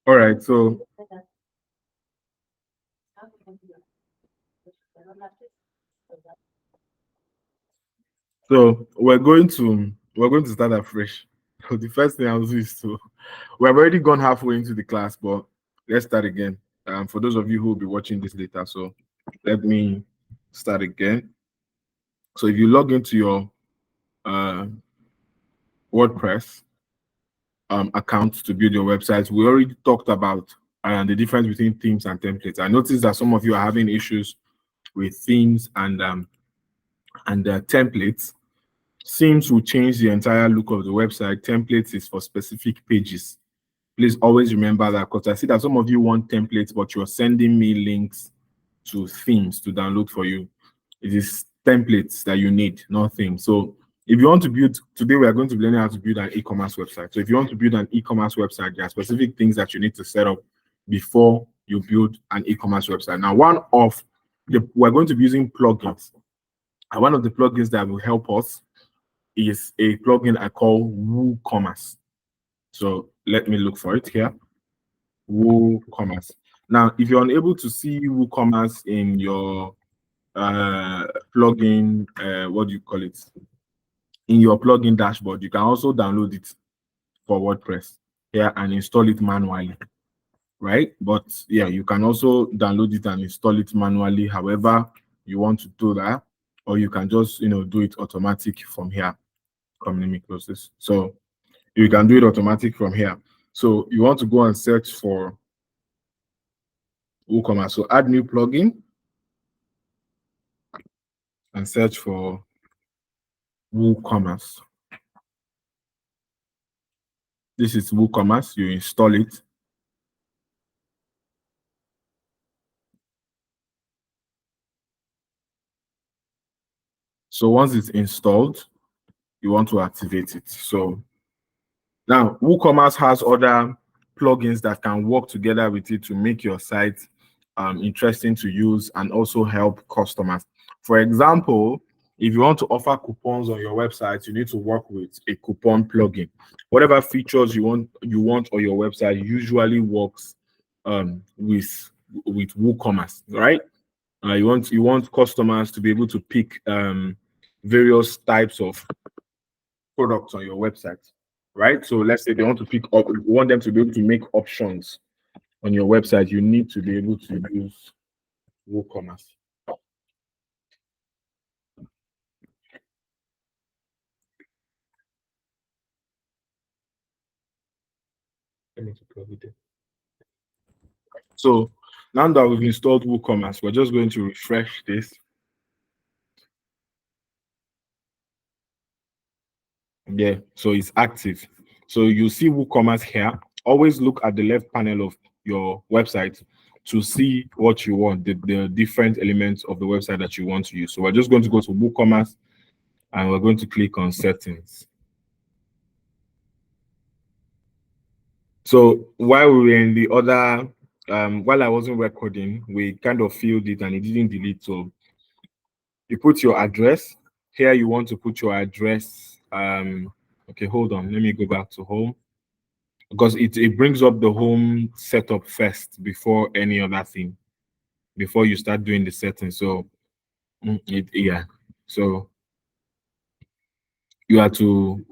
All right, so we're going to start afresh. So the first thing I'll do is to we've already gone halfway into the class, but let's start again. For those of you who will be watching this later, so let me start again. So if you log into your uh, WordPress account to build your website, we already talked about the difference between themes and templates. I noticed that some of you are having issues with themes and templates. Themes will change the entire look of the website. Templates is for specific pages. Please always remember that, because I see that some of you want templates, but you're sending me links to themes to download for you. It is templates that you need, not themes. So if you want to build, today we are going to be learning how to build an e-commerce website. So if you want to build an e-commerce website, there are specific things that you need to set up before you build an e-commerce website. Now, we're going to be using plugins. And one of the plugins that will help us is a plugin I call WooCommerce. So let me look for it here. WooCommerce. Now, if you're unable to see WooCommerce in your plugin, what do you call it? In your plugin dashboard, you can also download it for WordPress here and install it manually, right? But yeah, you can also download it and install it manually, however you want to do that, or you can just do it automatic from here. Come, let me close this. So you can do it automatic from here. So you want to go and search for WooCommerce. So add new plugin and search for WooCommerce. This is WooCommerce. You install it. So once it's installed, you want to activate it. So now WooCommerce has other plugins that can work together with it to make your site interesting to use and also help customers. For example, if you want to offer coupons on your website, you need to work with a coupon plugin. Whatever features you want on your website usually works with WooCommerce, right? You want customers to be able to pick various types of products on your website, right? So let's say they want to pick up, you want them to be able to make options on your website. You need to be able to use WooCommerce. Let me plug it in. So now that we've installed WooCommerce, we're just going to refresh this. Yeah, so it's active. So you see WooCommerce here. Always look at the left panel of your website to see what you want, the different elements of the website that you want to use. So we're just going to go to WooCommerce and we're going to click on settings. So while we were in the other, while I wasn't recording, we kind of filled it and it didn't delete. So you put your address. Here you want to put your address. Okay, hold on. Let me go back to home, because it brings up the home setup first before any other thing, before you start doing the settings. So yeah. So you have to,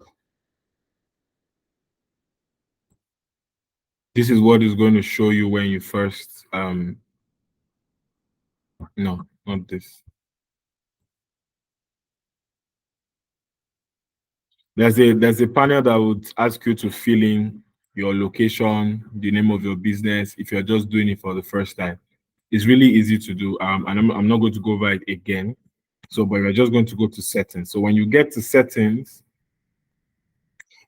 this is what is going to show you when you first no, not this. There's a panel that would ask you to fill in your location, the name of your business, if you're just doing it for the first time. It's really easy to do, and I'm not going to go over it again. So, but we're just going to go to settings. So when you get to settings,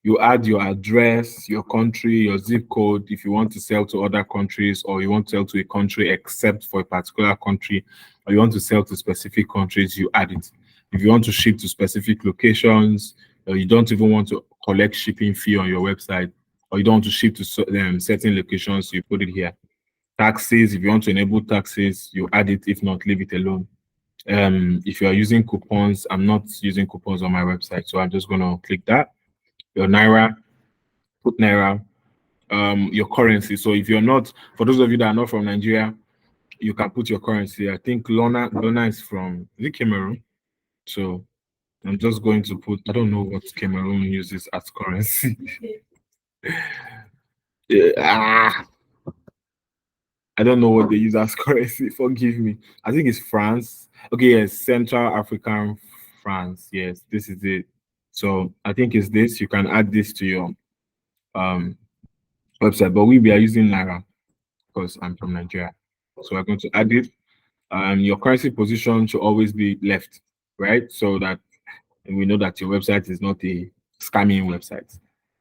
you add your address, your country, your zip code, if you want to sell to other countries, or you want to sell to a country except for a particular country, or you want to sell to specific countries, you add it. If you want to ship to specific locations, or you don't even want to collect shipping fee on your website, or you don't want to ship to certain locations, you put it here. Taxes, if you want to enable taxes, you add it. If not, leave it alone. If you are using coupons, I'm not using coupons on my website, so I'm just going to click that. Your Naira, put Naira. your currency. So if you're not, for those of you that are not from Nigeria, you can put your currency. I think Lona is from, is it Cameroon? So I'm just going to put, I don't know what Cameroon uses as currency. Yeah, I don't know what they use as currency. Forgive me. I think it's France. Okay, yes, Central African France. Yes, this is it. So I think it's this. You can add this to your um website, but we are using Naira because I'm from Nigeria. So we're going to add it. Your currency position should always be left, right? So that we know that your website is not a scamming website,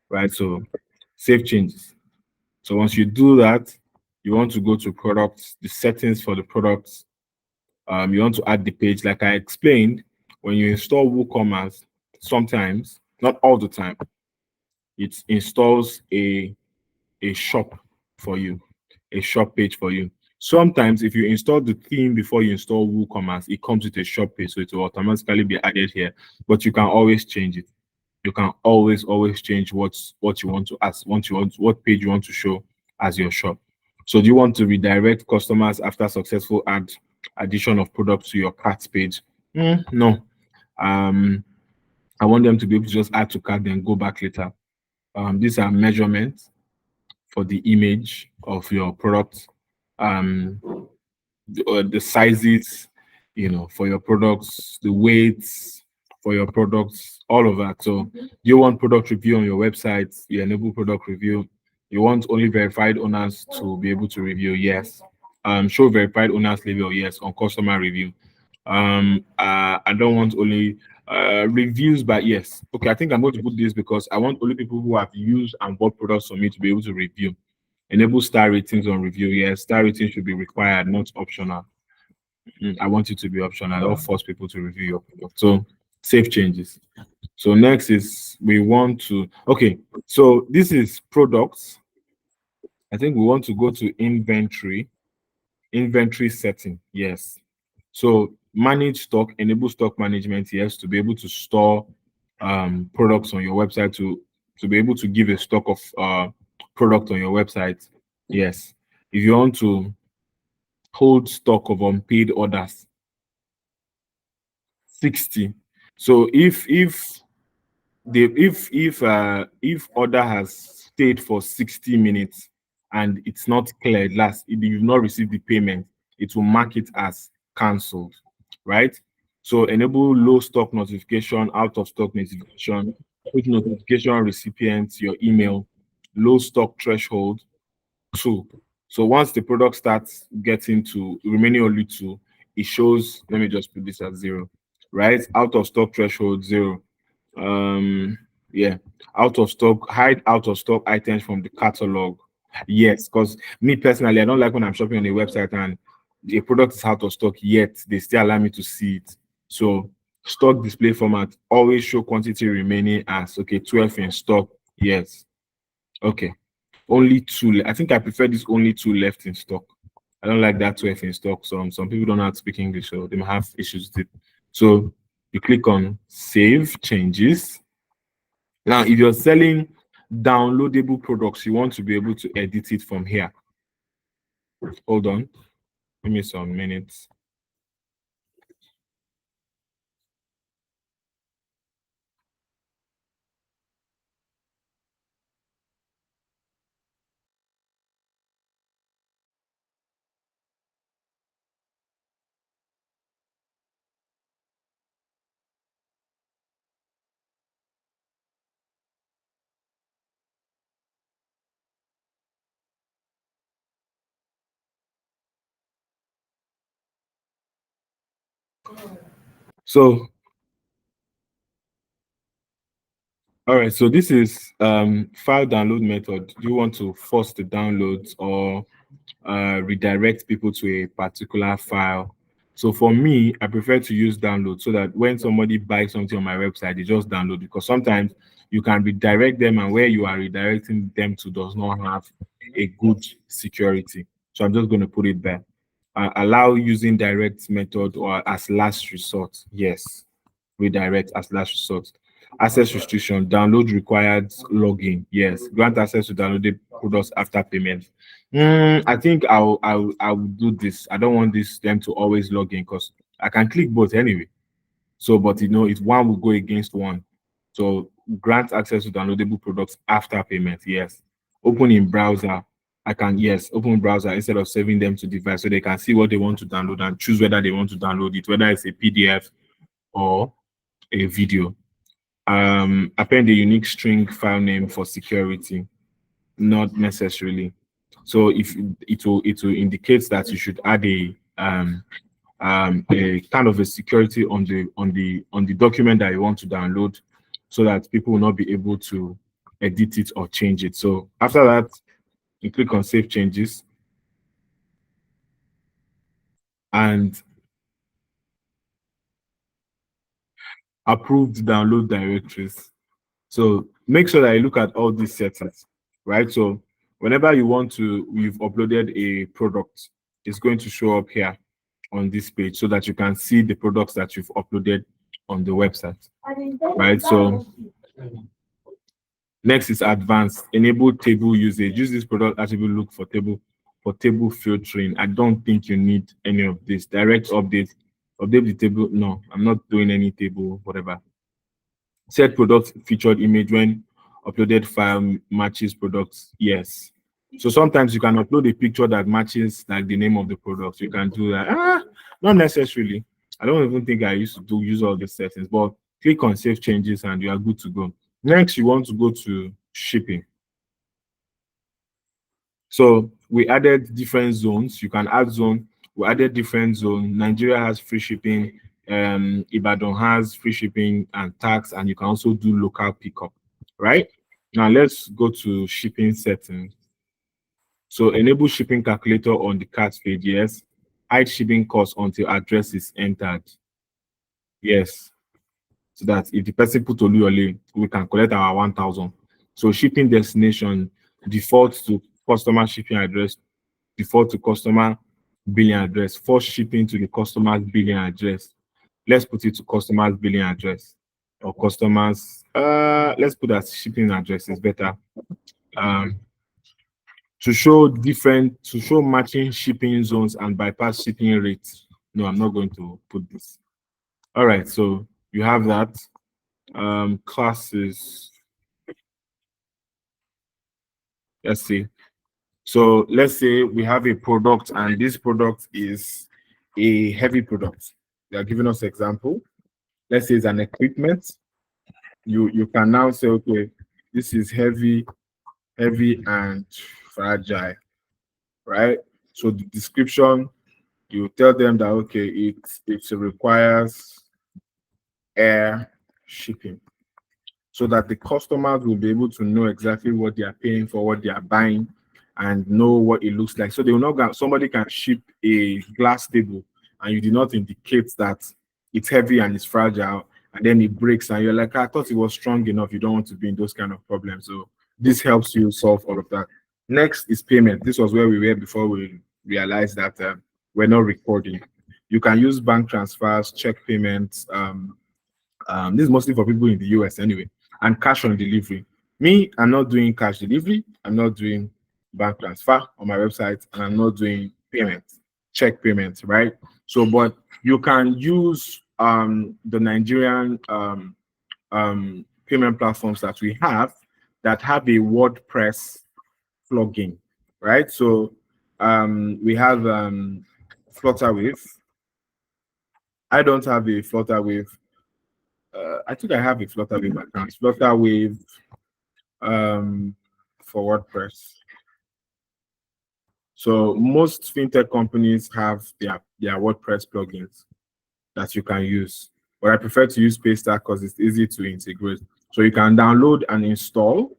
right? So save changes. So once you do that, you want to go to products, the settings for the products. You want to add the page. Like I explained, when you install WooCommerce, sometimes, not all the time, it installs a shop for you, a shop page for you. Sometimes if you install the theme before you install WooCommerce, it comes with a shop page, so it will automatically be added here. But you can always change it. You can always change what you want to ask, what page you want to show as your shop. So do you want to redirect customers after successful addition of products to your cart page? No. I want them to be able to just add to cart, then go back later. These are measurements for the image of your product, the sizes, for your products, the weights for your products, all of that. So you want product review on your website, you enable product review. You want only verified owners to be able to review, yes. Show verified owners label, yes, on customer review. I don't want only reviews, but yes. Okay, I think I'm going to put this because I want only people who have used and bought products from me to be able to review. Enable star ratings on review. Yes, star rating should be required, not optional. I want it to be optional. I don't force people to review your product. So save changes. So next is we want to, okay, so this is products. I think we want to go to inventory setting. Yes. So manage stock, enable stock management, yes, to be able to store products on your website, to be able to give a stock of product on your website. Yes. If you want to hold stock of unpaid orders, 60. So if order has stayed for 60 minutes and it's not cleared, you've not received the payment, it will mark it as cancelled, right? So enable low stock notification, out of stock notification, put notification recipients, your email, low stock threshold, 2. So once the product starts getting to remaining only 2, it shows, let me just put this at 0, right? Out of stock threshold, 0. Yeah, out of stock, hide out of stock items from the catalog. Yes, because me personally, I don't like when I'm shopping on a website and the product is out of stock, yet they still allow me to see it. So stock display format, always show quantity remaining as, okay, 12 in stock. Yes. Okay. Only 2. I think I prefer this only 2 left in stock. I don't like that 12 in stock. Some people don't know how to speak English, so they might have issues with it. So you click on save changes. Now, if you're selling downloadable products, you want to be able to edit it from here. Hold on. Give me some minutes. So, all right. So this is file download method. Do you want to force the downloads or redirect people to a particular file? So for me, I prefer to use download so that when somebody buys something on my website, they just download, because sometimes you can redirect them and where you are redirecting them to does not have a good security. So I'm just going to put it there. Allow using direct method or as last resort. Yes, redirect as last resort. Access restriction, download required login. Yes, grant access to downloaded products after payment. I think I'll do this. I don't want this them to always log in because I can click both anyway. So, but if one will go against one. So grant access to downloadable products after payment. Yes. Open in browser. I can, yes, open browser instead of saving them to device so they can see what they want to download and choose whether they want to download it, whether it's a PDF or a video. Append a unique string file name for security. Not necessarily. So if it will indicate that you should add a kind of a security on the document that you want to download, so that people will not be able to edit it or change it. So after that, you click on Save Changes and Approved Download Directories. So make sure that you look at all these settings, right? So whenever you've uploaded a product, it's going to show up here on this page so that you can see the products that you've uploaded on the website, right? So next is advanced. Enable table usage. Use this product attribute look for table filtering. I don't think you need any of this. Direct update. Update the table. No, I'm not doing any table, whatever. Set product featured image when uploaded file matches products. Yes. So sometimes you can upload a picture that matches like the name of the product. You can do that. Not necessarily. I don't even think I used to use all the settings, but click on Save Changes and you are good to go. Next, you want to go to shipping. So we added different zones. You can add zone. We added different zone. Nigeria has free shipping. Ibadan has free shipping and tax, and you can also do local pickup. Right now, let's go to shipping settings. So enable shipping calculator on the cart page. Yes. Hide shipping cost until address is entered. Yes. So that if the person put Oluyole, we can collect our 1,000. So shipping destination default to customer shipping address, default to customer billing address, first shipping to the customer's billing address. Let's put it to customer's billing address or customers. Let's put that shipping address is better. To show matching shipping zones and bypass shipping rates. No, I'm not going to put this. All right, so you have that. Classes. Let's see. So let's say we have a product and this product is a heavy product. They are giving us example. Let's say it's an equipment. You can now say, okay, this is heavy and fragile, right? So the description, you tell them that okay, it requires air shipping, so that the customers will be able to know exactly what they are paying for, what they are buying, and know what it looks like. So they will not somebody can ship a glass table and you did not indicate that it's heavy and it's fragile, and then it breaks and you're like, I thought it was strong enough. You don't want to be in those kind of problems. So this helps you solve all of that. Next is payment. This was where we were before we realized that we're not recording. You can use bank transfers, check payments. This is mostly for people in the US anyway, and cash on delivery. Me, I'm not doing cash delivery. I'm not doing bank transfer on my website, and I'm not doing payments, check payments, right? So, but you can use the Nigerian payment platforms that we have that have a WordPress plugin, right? So we have Flutterwave. I don't have a Flutterwave. I think I have a Flutterwave account. Flutterwave for WordPress. So most fintech companies have their WordPress plugins that you can use. But I prefer to use Paystack because it's easy to integrate. So you can download and install.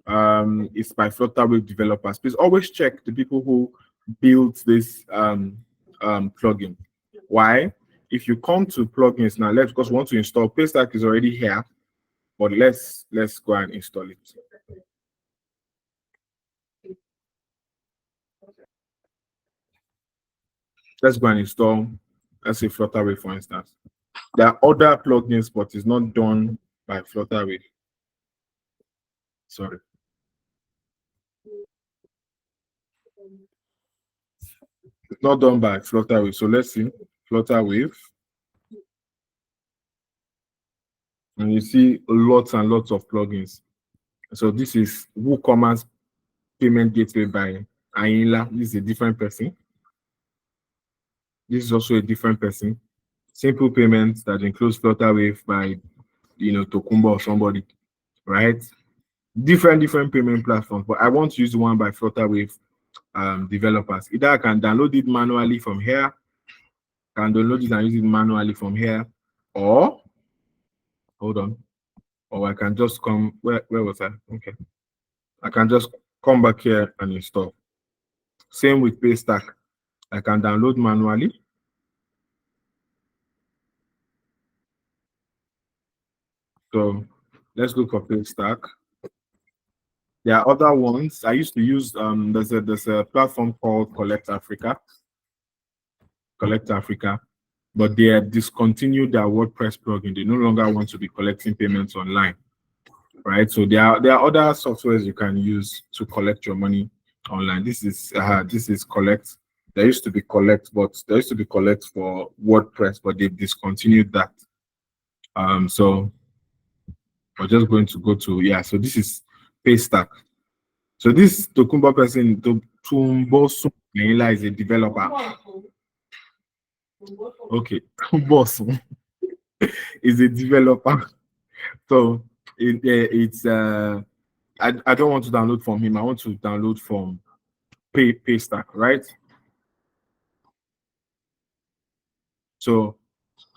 It's by Flutterwave developers. Please always check the people who built this plugin. Why? If you come to plugins now, because we want to install Paystack is already here, but let's go and install it. Let's go and install, let's say Flutterwave, for instance. There are other plugins, but it's not done by Flutterwave. Sorry. It's not done by Flutterwave. So let's see Flutterwave, and you see lots and lots of plugins. So this is WooCommerce payment gateway by Ayinla. This is a different person. This is also a different person. Simple payments that includes Flutterwave by Tokumba or somebody, right? Different payment platforms, but I want to use the one by Flutterwave developers. Either I can download it manually from here, can download it and use it manually from here, or hold on, or I can just come. Where was I? Okay, I can just come back here and install. Same with Paystack. I can download manually. So let's look for Paystack. There are other ones. I used to use there's a platform called Collect Africa, but they have discontinued their WordPress plugin. They no longer want to be collecting payments online, right? So there are other softwares you can use to collect your money online. This is Collect. There used to be Collect, but there used to be Collect for WordPress, but they've discontinued that. So we're just going to go to So this is Paystack. So this Tokumbo person, Tumbo Sumaila, is a developer. Okay, Boss is a developer. So it's I don't want to download from him. I want to download from Paystack, right? So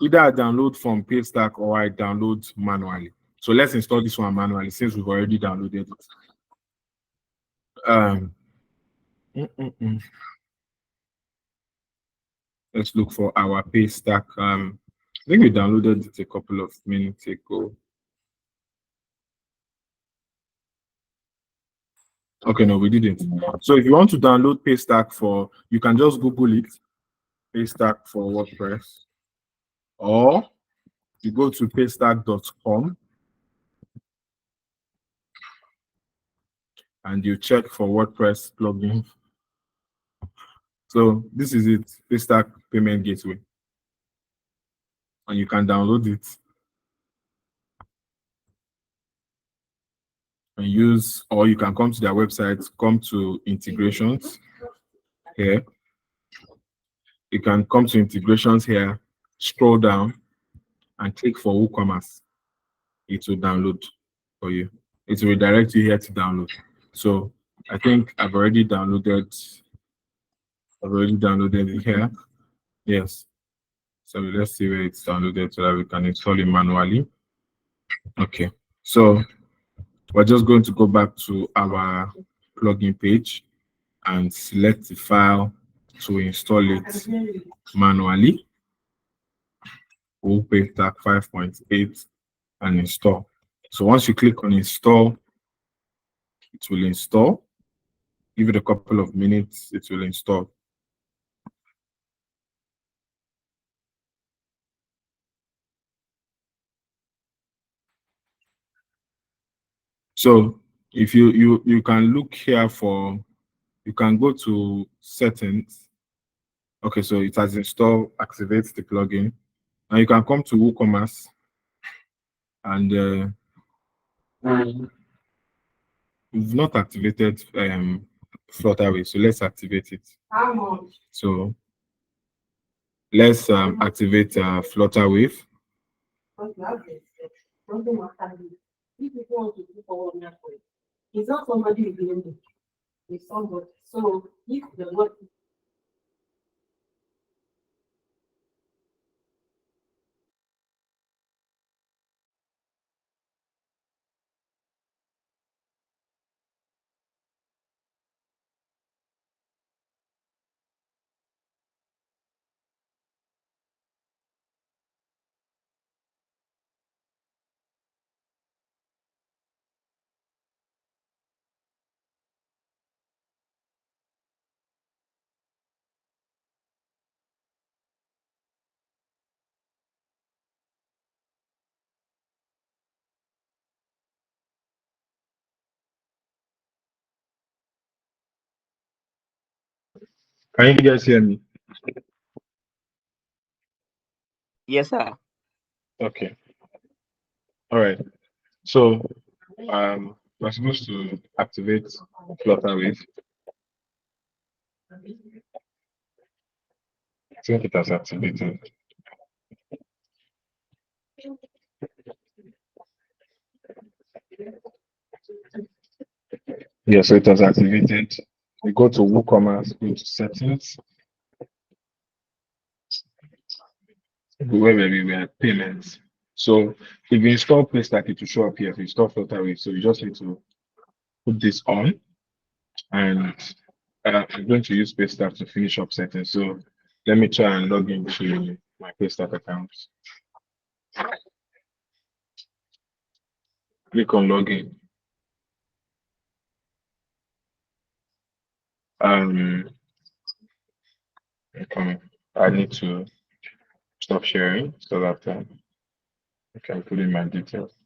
either I download from Paystack or I download manually. So let's install this one manually since we've already downloaded it. Um, mm, mm, mm. Let's look for our Paystack. I think we downloaded it a couple of minutes ago. Okay, no, we didn't. So if you want to download Paystack you can just Google it, Paystack for WordPress, or you go to paystack.com and you check for WordPress plugin. So this is it, Paystack Payment Gateway, and you can download it and use, or you can come to their website, come to integrations here. You can come to integrations here, scroll down, and click for WooCommerce. It will download for you. It will redirect you here to download. So I think I've already downloaded it here. Yes. So let's see where it's downloaded so that we can install it manually. Okay. So we're just going to go back to our plugin page and select the file to install it manually. We'll Paystack 5.8 and install. So once you click on install, it will install. Give it a couple of minutes, it will install. So if you can look here you can go to settings. Okay, so it has installed, activates the plugin. Now you can come to WooCommerce and we've not activated Flutterwave, so let's activate it. So let's activate Flutterwave. It's not somebody doing it. It's somebody. So if the Can you guys hear me? Yes, sir. Okay. All right. So we're supposed to activate Flutterwave. I think it has activated. Yeah, so it has activated. We go to WooCommerce, go to settings, where we are payments. So if you install Paystack, it will show up here. If you install Flutterwave, so you just need to put this on, and I'm going to use Paystack to finish up settings. So let me try and log into my Paystack account. Click on login. Um, okay. I need to stop sharing so that I can put in my details.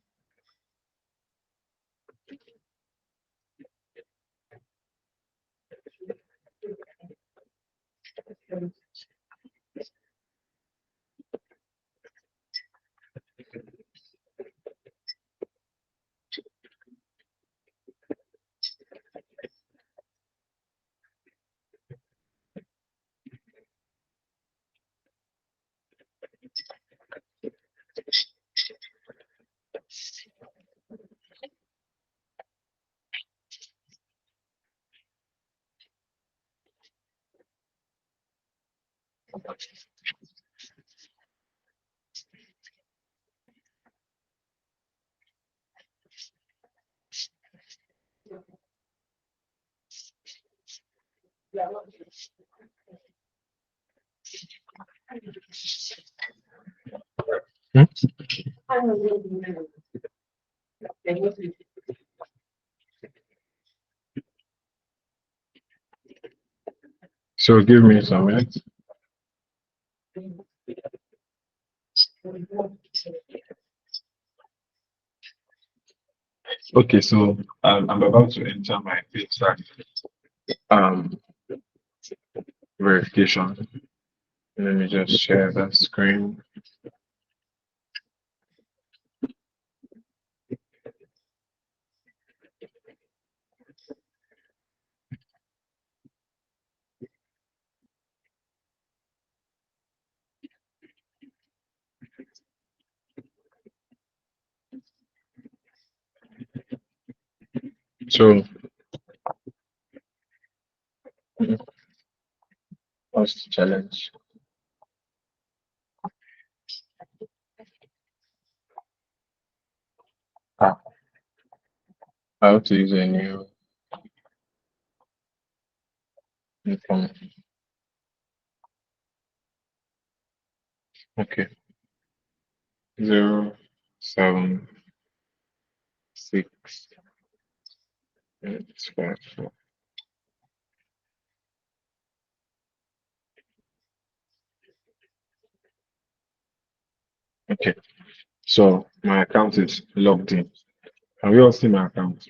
Hmm? So give me some minutes. Okay, so I'm about to enter my Paystack um, verification. Let me just share that screen. So what's the challenge? Ah, how to use a new income. Okay, 076 854. Okay, so my account is logged in. Can we all see my account?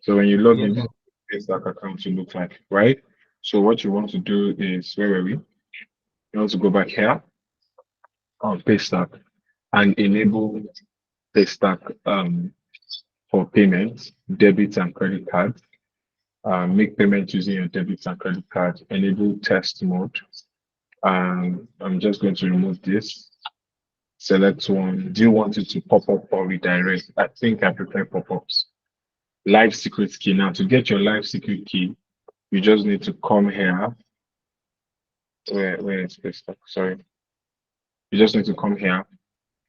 So when you log Yes, in, sir. this is that account to look like, right? So what you want to do is, where were we? You want to go back here on Paystack and enable Paystack for payments, debit and credit cards. Make payments using your debit and credit card. Enable test mode. I'm just going to remove this. Select one. Do you want it to pop up or redirect? I think I prefer pop-ups. Live secret key. Now to get your live secret key, you just need to come here. Where is Paystack? Sorry. You just need to come here,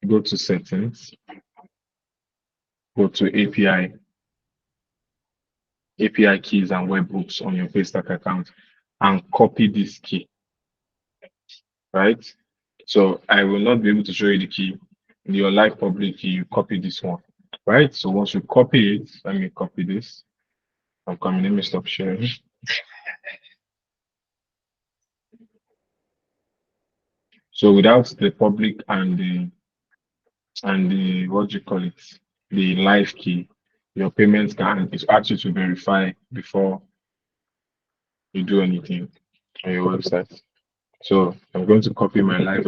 go to settings, go to API keys and webhooks on your Paystack account, and copy this key, right? So I will not be able to show you the key. In your live public key, you copy this one, right? So once you copy it, let me copy this. I'm coming, let me stop sharing. So without the public and the what do you call it, the live key, your payments can it's actually to verify before you do anything on your website. So I'm going to copy my live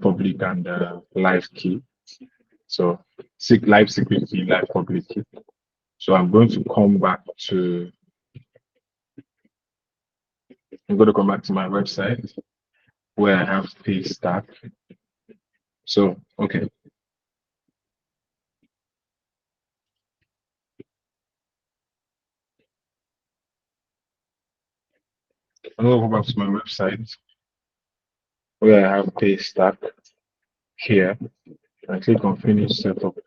public and live key. So live secret key, live public key. So I'm going to come back to my website where I have Paystack. So okay, I'm going to go back to my website where I have Paystack here and click on finish setup.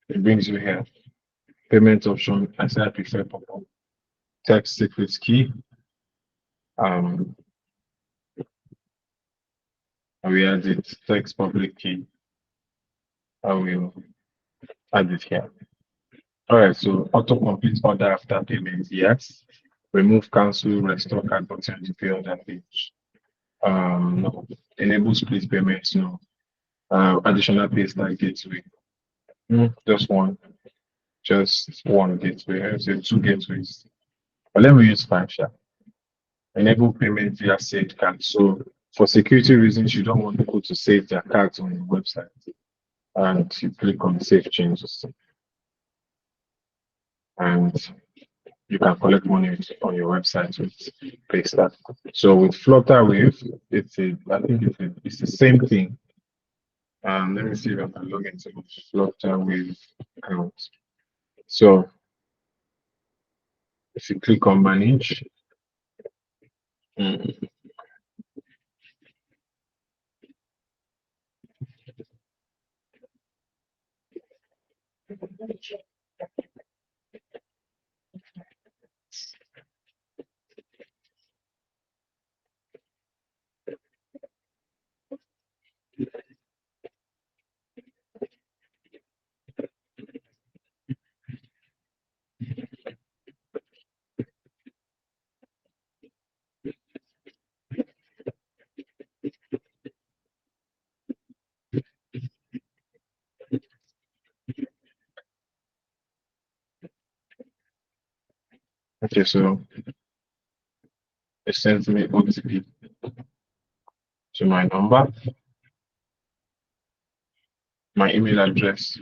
It brings you here. Payment option, I say I prefer pop-up. Text secret key. Um, I will add it. Text public key. I will add it here. All right, so auto complete order after payment, yes. Remove, cancel, restore card button to pay order page. No. Enable split payments, no. Additional Paystack gateway. Just one. Just one gateway. So two gateways. But let me use Finsha. Enable payment via saved card. So for security reasons, you don't want people to save their cards on your website. And you click on save changes. And you can collect money on your website with Paystack. So with Flutterwave, it's the same thing. Let me see if I can log into Flutterwave account. So if you click on manage, mm, okay, so it sends me OTP to my number, my email address.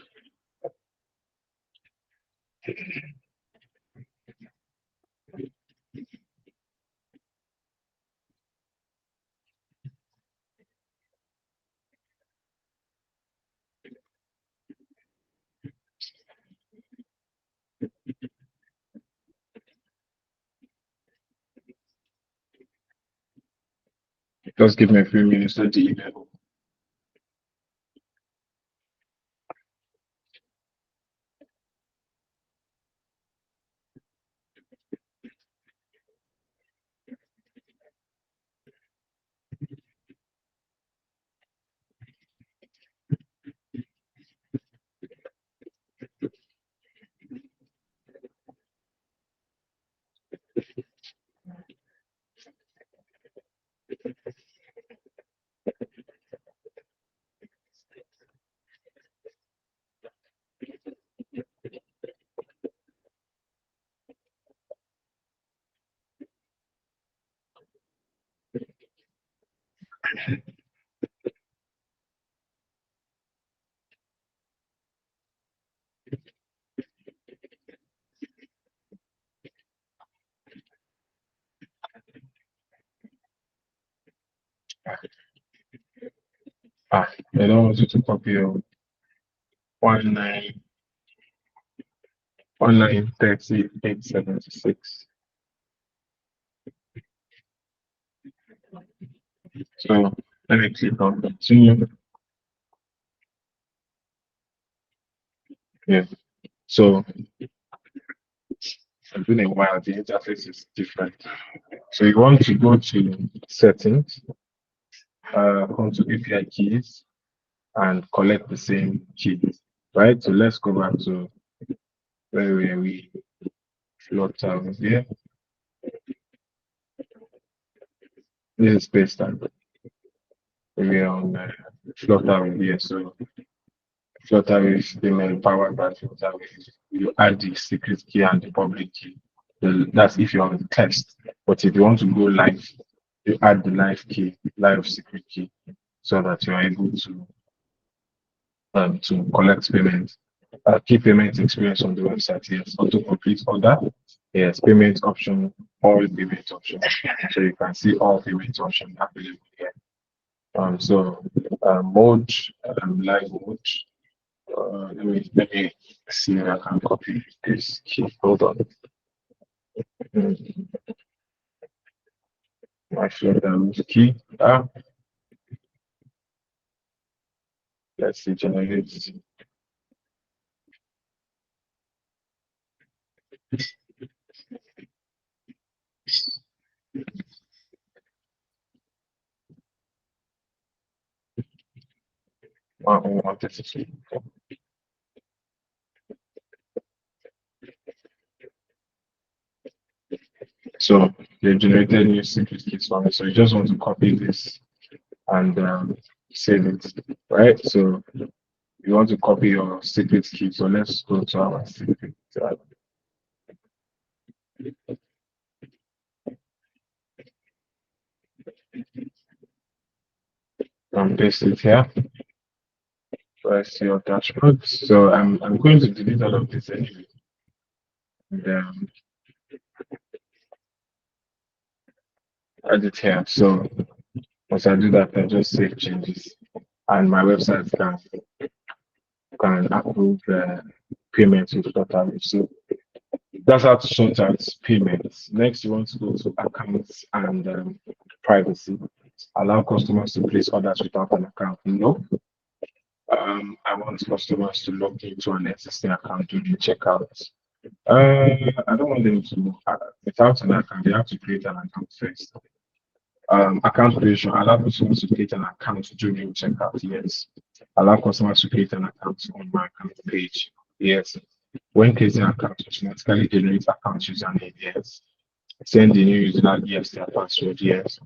Just give me a few minutes to the email. I don't want you to copy your 1930876. So let me click on continue. Yeah. So it's been a while, the interface is different. So you want to go to settings, come to API keys and collect the same keys, right? So let's go back to where we Flutter here. This is space time. We're on Flutter here. So Flutterwave payment powered by Flutterwave. You add the secret key and the public key. That's if you're on the test. But if you want to go live, you add the live key, live secret key, so that you are able to collect payment. Key payment experience on the website. Yes, auto complete order. Yes, payment option, all payment options. So you can see all payment options available here. Mode, live mode. Let me see if I can copy this key. Hold on. My friend key. Let's see, generate. One, so they generated new secret keys for me. So you just want to copy this and save it, right? So you want to copy your secret key. So let's go to our secret. And paste it here. So I see your dashboard. So I'm going to delete all of this anyway. And add it here. So once I do that, I just save changes, and my website can approve payments with Flutterwave. So that's how to sort out payments. Next, you want to go to accounts and privacy. Allow customers to place orders without an account. No. I want customers to log into an existing account during checkout. I don't want them to, without an account, they have to create an account first. Account creation, allow customers to create an account during checkout. Yes. Allow customers to create an account on my account page. Yes. When creating an account, automatically generate account username. Yes. Send the new user, yes, their password. Yes.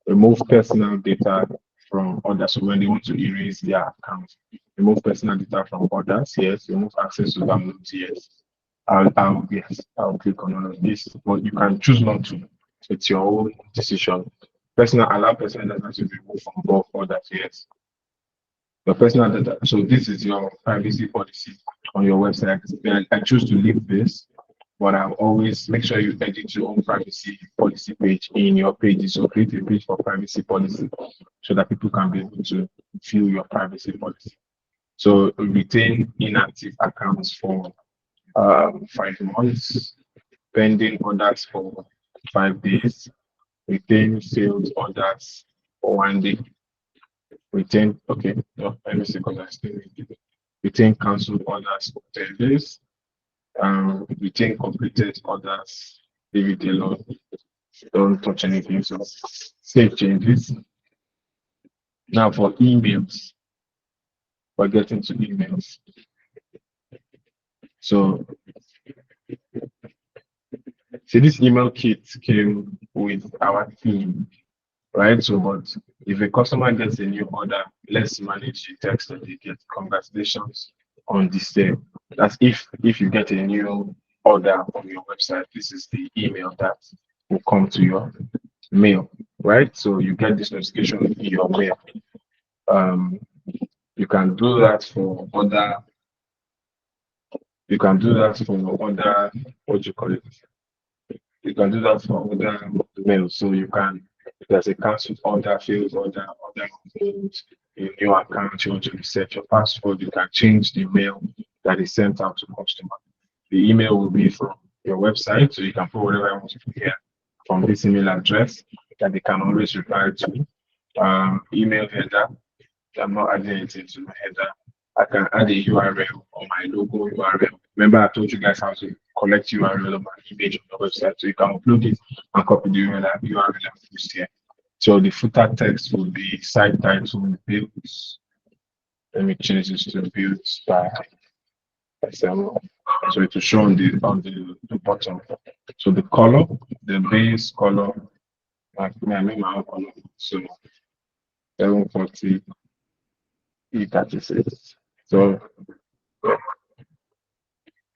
Remove personal data from others. So when they want to erase their account, remove personal data from others. Yes. Remove access to downloads. Yes. I'll click on all of this, but you can choose not to. It's your own decision. Allow personal data to be removed from both others. Yes. Your personal data. So this is your privacy policy on your website. I choose to leave this, but I'll always make sure you edit your own privacy policy page in your pages. So create a page for privacy policy so that people can be able to view your privacy policy. So retain inactive accounts for 5 months, pending orders for 5 days, retain failed orders for 1 day, retain, okay, no, let me see because I still need it. Retain cancelled orders for 10 days, retain completed orders, leave it alone, don't touch anything, so save changes. Now for emails, we're getting to emails. So, see, this email kit came with our theme, right? So, but if a customer gets a new order, let's manage the text that they get. Congratulations on the sale. That's if you get a new order on your website, this is the email that will come to your mail, right? So you get this notification in your mail. You can do that for other. You can do that for other. What do you call it? You can do that for other mails. So you can, if there's a cancelled order, failed order, in your account, you want to reset your password, you can change the mail that is sent out to customer. The email will be from your website, so you can put whatever you want to put here from this email address that they can always reply to. Email header, I'm not adding anything to my header. I can add a URL or my logo URL. Remember, I told you guys how to collect URL of an image on your website, so you can upload it and copy the URL and post here. So the footer text will be site title builds. Let me change this to builds by SML. So it will show on the bottom. So the color, the base color, I make my own color. So 740 E36. So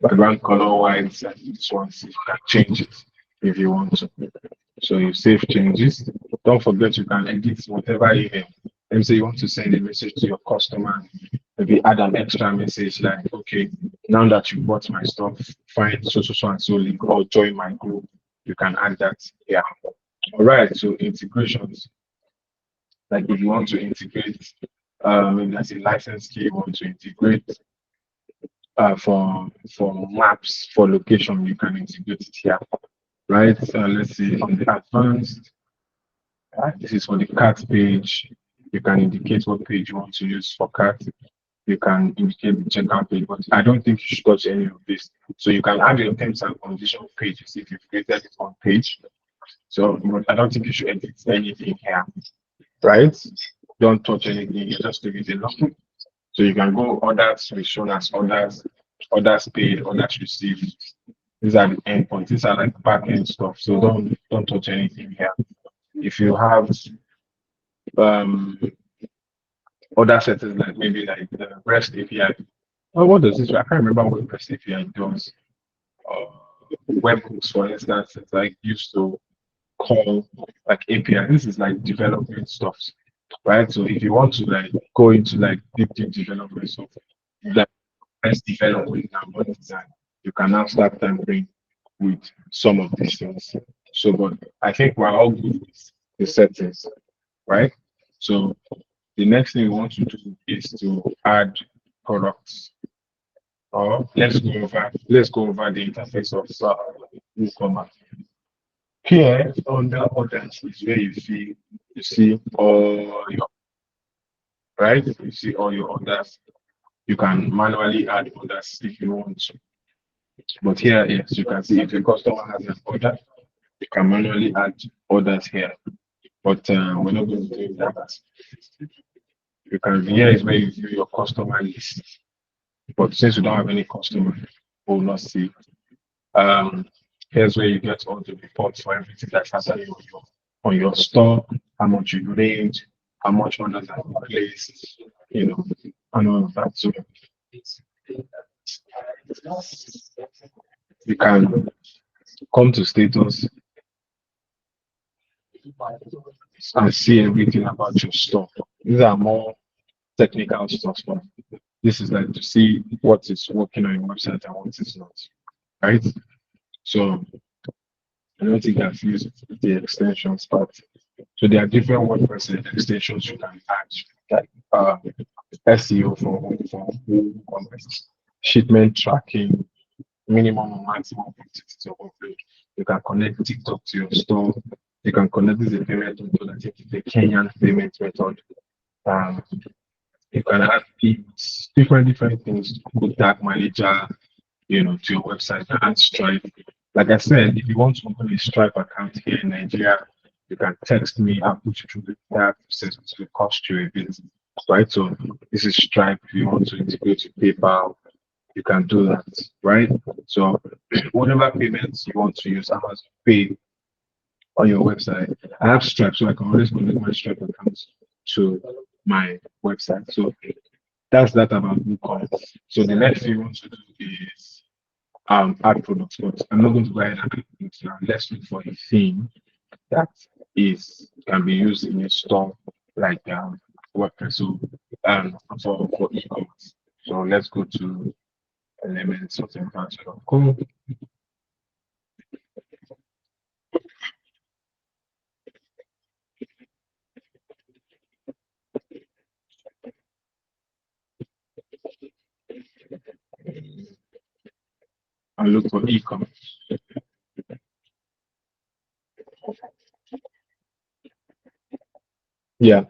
background color white, and this one you can change it if you want to. So you save changes. Don't forget you can edit whatever email. Let me say you want to send a message to your customer, maybe add an extra message like, okay, now that you bought my stuff, find so and so link or join my group. You can add that here. All right, so integrations. Like if you want to integrate, maybe that's a license key, you want to integrate for maps for location, you can integrate it here, right? Let's see on the advanced. This is for the cart page. You can indicate what page you want to use for cart. You can indicate the checkout page, but I don't think you should touch any of this. So you can add your terms and condition pages if you've created it on page. So but I don't think you should edit anything here, right? Don't touch anything. You just leave it alone. So you can go orders be shown as orders, orders paid, orders received. These are the endpoints. These are like back end stuff. So don't touch anything here. If you have um other settings like maybe like the REST API. Oh, what does this? I can't remember what REST API does. Webhooks, for instance, it's like used to call like API. This is like development stuff, right? So if you want to like go into like deep development stuff, like REST development and what design, you can now start tampering with some of these things. So, but I think we're all good with the settings, right? So the next thing we want to do is to add products. Or let's go over the interface of WooCommerce. Here under orders is where you see all your right. You see all your orders. You can manually add orders if you want to. But here, yes, you can see if a customer has an order, you can manually add orders here. But we're not going to do that. You can here is where you view your customer list. But since you don't have any customer, we will not see. Here's where you get all the reports for everything that's happening on your store, how much you made, how much orders are placed, and all of that. So you can come to status and see everything about your store. These are more technical stuff, but this is like to see what is working on your website and what is not, right? So I don't think I've used the extensions part. So there are different WordPress extensions you can add, like SEO for WooCommerce, shipment tracking, minimum and maximum quantity to upload. You can connect TikTok to your store. You can connect this payment method. I think it's the Kenyan payment method. You can add different things, good tag manager, to your website and add Stripe. Like I said, if you want to open a Stripe account here in Nigeria, you can text me. I'll put you through the process, which will cost you a bit, right? So this is Stripe. If you want to integrate to PayPal, you can do that, right? So whatever payments you want to use, Amazon Pay on your website. I have Stripe, so I can always connect my Stripe account to my website. So that's that about WooCommerce. So the next thing you want to do is add products, but I'm not going to go ahead and add products now. Let's look for a theme that can be used in a store like WordPress. So for e-commerce. So let's go to elements of Encounter.com. And look for e-commerce. Yeah.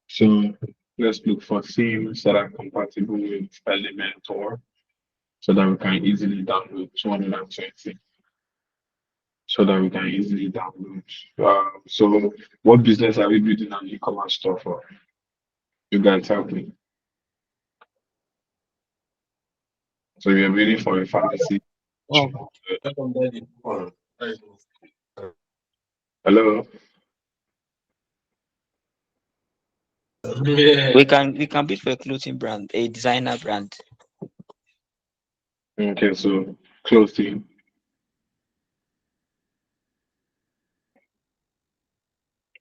So let's look for themes that are compatible with Elementor so that we can easily download 220. So that we can easily download. So what business are we building an e-commerce store for? You guys help me. So you're building for a pharmacy. Oh. Hello. We can bid for a clothing brand, a designer brand. Okay, so clothing.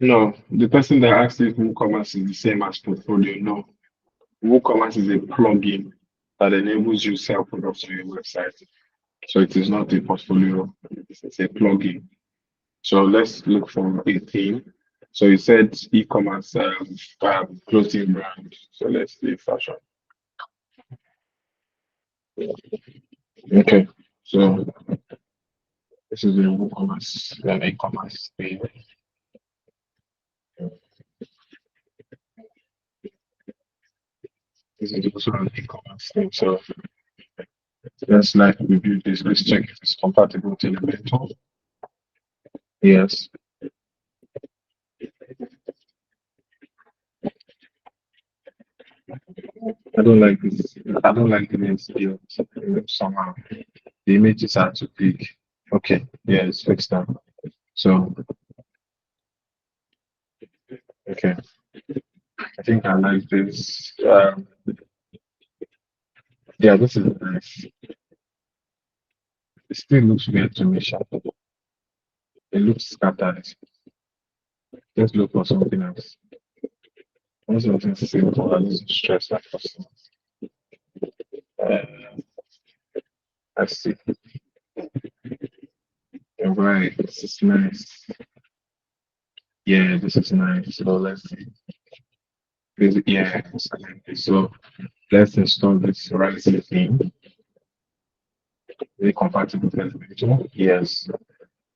No, the person that asked if WooCommerce is the same as portfolio. No, WooCommerce is a plugin that enables you sell products on your website. So it is not a portfolio, it's a plugin. So let's look for a theme. So you said e-commerce clothing brand. So let's see fashion. Okay. So this is a WooCommerce, an e-commerce theme. This is also an e-commerce thing. So let's like review this. Let's check if it's compatible with Elementor. Yes. I don't like this. I don't like the names here somehow. The images are too big. Okay. Yeah, it's fixed now. So okay. I think I like this. Yeah, this is nice. It still looks weird to me, Sha. It looks scattered. Let's look for something else. Want something simple that doesn't stress that person. Uh, let's see. Right, this is nice. Yeah, this is nice. So let's see. Yeah, so let's install this rising theme. Is it compatible with Elementor? Yes.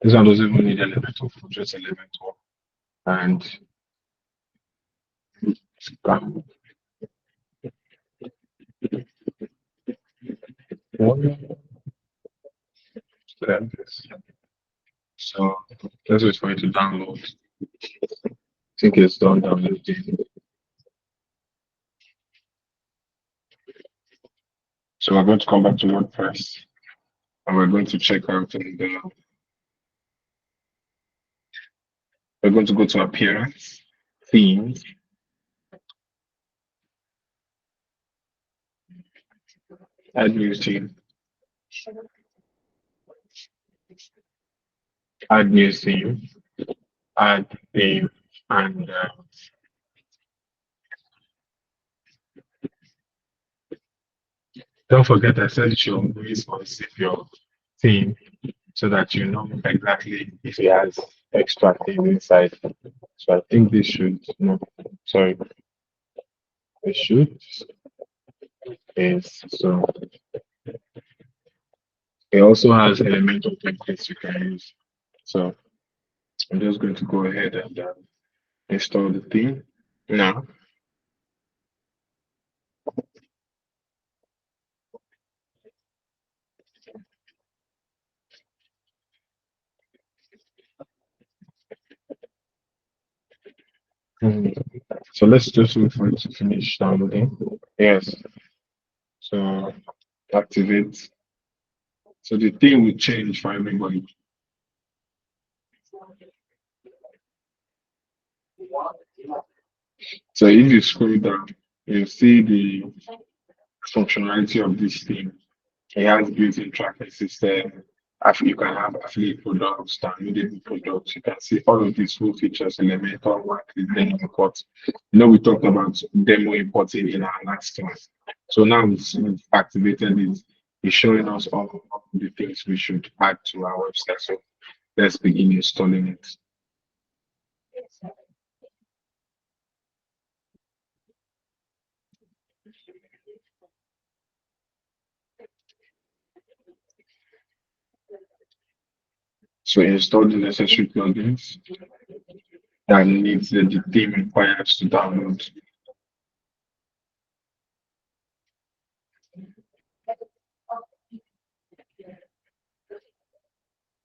This one doesn't even need Elementor for just Elementor. And um, so let's wait for it to download. I think it's done downloading. So we're going to come back to WordPress and we're going to check out and we're going to go to appearance, themes, add new theme, add new theme, add theme, and don't forget I said your response if your theme so that you know exactly if it has extra theme inside. So I think this should no sorry, it should is so it also has elemental templates you can use. So I'm just going to go ahead and install the theme now. Hmm. So let's just wait for it to finish downloading. Yes. So activate. So the theme will change for everybody. So if you scroll down, you see the functionality of this theme. It has built-in tracking system. You can have affiliate products, downloadable products. You can see all of these full features, Elementor, work, demo import. You know, we talked about demo importing in our last class. So now we've activated it. It's showing us all of the things we should add to our website. So let's begin installing it. So install the necessary plugins that needs the theme requires to download.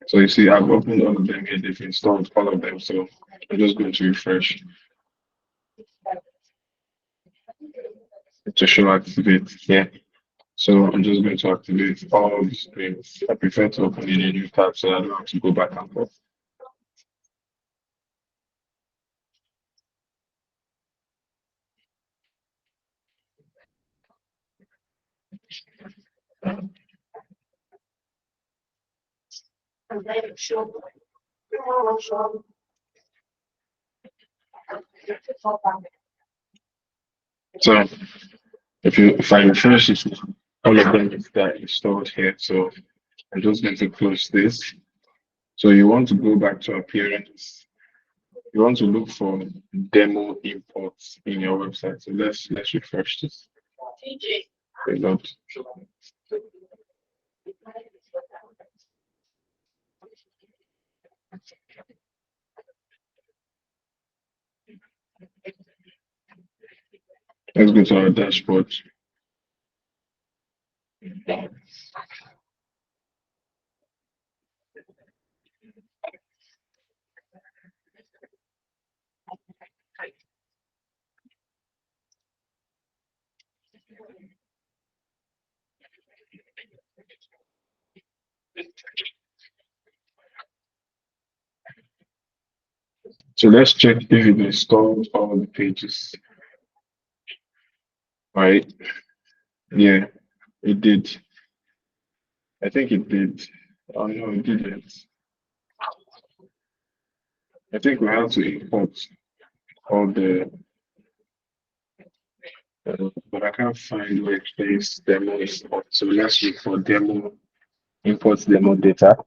So you see, I've opened all of them here. They've installed all of them. So I'm just going to refresh to show activate here. So I'm just going to activate all the screens. I prefer to open in a new tab so I don't have to go back and forth. So if I refresh it, all of them is that installed here. So I'm just going to close this. So you want to go back to appearance. You want to look for demo imports in your website. So let's refresh this. A lot. Let's go to our dashboard. So let's check if it installed all the pages. Right? Yeah, it did. I think it did. Oh no, it didn't. I think we have to import all the, but I can't find where it says demo import. So let's look for demo, import demo data.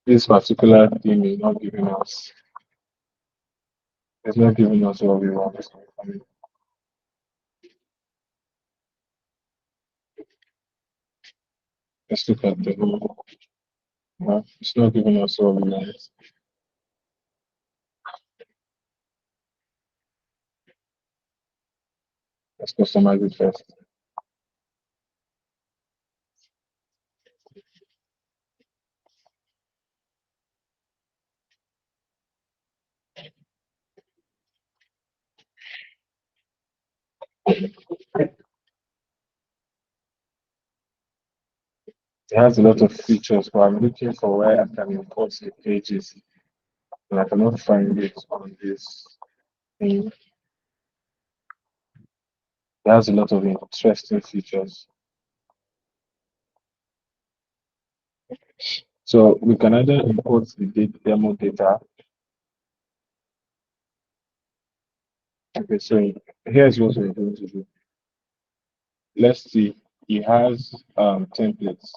This particular thing is not giving us, it's not giving us what we want. Let's look at the whole. No, it's not giving us what we want. Let's customize it first. It has a lot of features, but I'm looking for where I can import the pages, and I cannot find it on this thing. It has a lot of interesting features. So we can either import the demo data. Okay, so here's what we're going to do. Let's see. It has templates,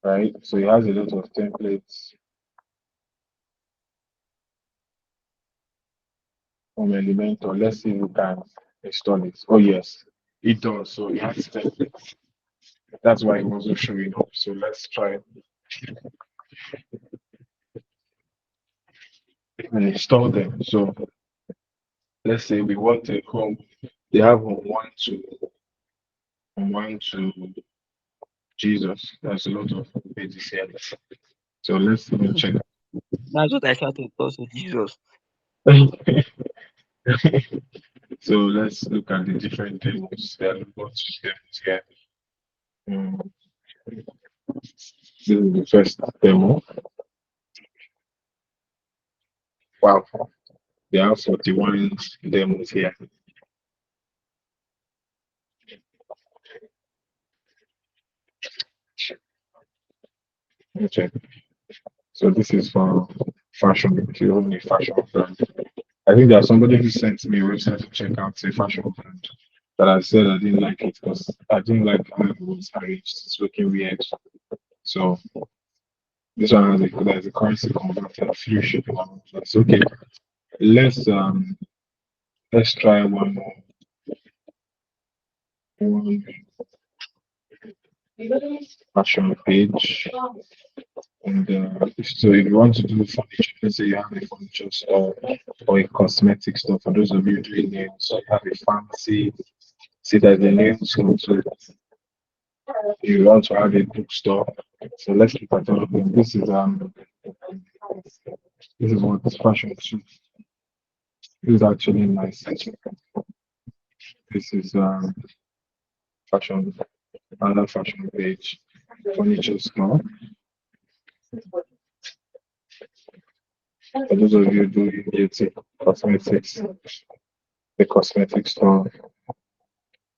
right? So it has a lot of templates from Elementor. Let's see if we can install it. Oh yes, it does. So it has templates. That's why it wasn't showing up. So let's try and install them. So let's say we want a home. They have one to Jesus. There's a lot of pages here. So let's even check. That's what I shouted also, Jesus. So let's look at the different demos. There are lots of demos here. This is the first demo. Wow, there are 41 demos here. Okay, so this is for fashion. If you own a fashion brand, I think there's somebody who sent me a website to check out a fashion brand. But I said I didn't like it because I didn't like how it was arranged. It's looking weird. So this one there's a currency converter, a few shipping. That's okay. Let's try one more. One fashion page. And so if you want to do furniture, let's say you have a furniture store or a cosmetic store, for those of you doing nails, so you have a pharmacy, see that the nails store. So you want to have a bookstore. So let's look at all of them. This is This is what fashion suits. This is actually nice. This is fashion, another fashion page, furniture store. For those of you doing beauty, cosmetics, the cosmetic store.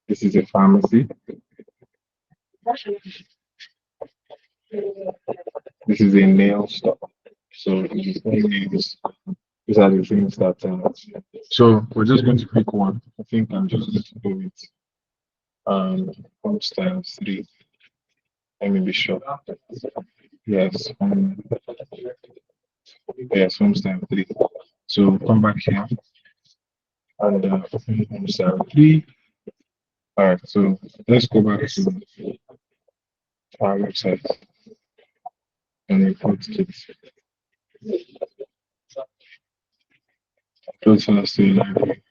This is a pharmacy. This is a nail store. So these are the things that. So we're just going to pick one. I think I'm just going to go with home style three. Let me be sure. Yes, yes, home style three. So come back here and home style three. All right. So let's go back to our website and report kits. Close us to the library.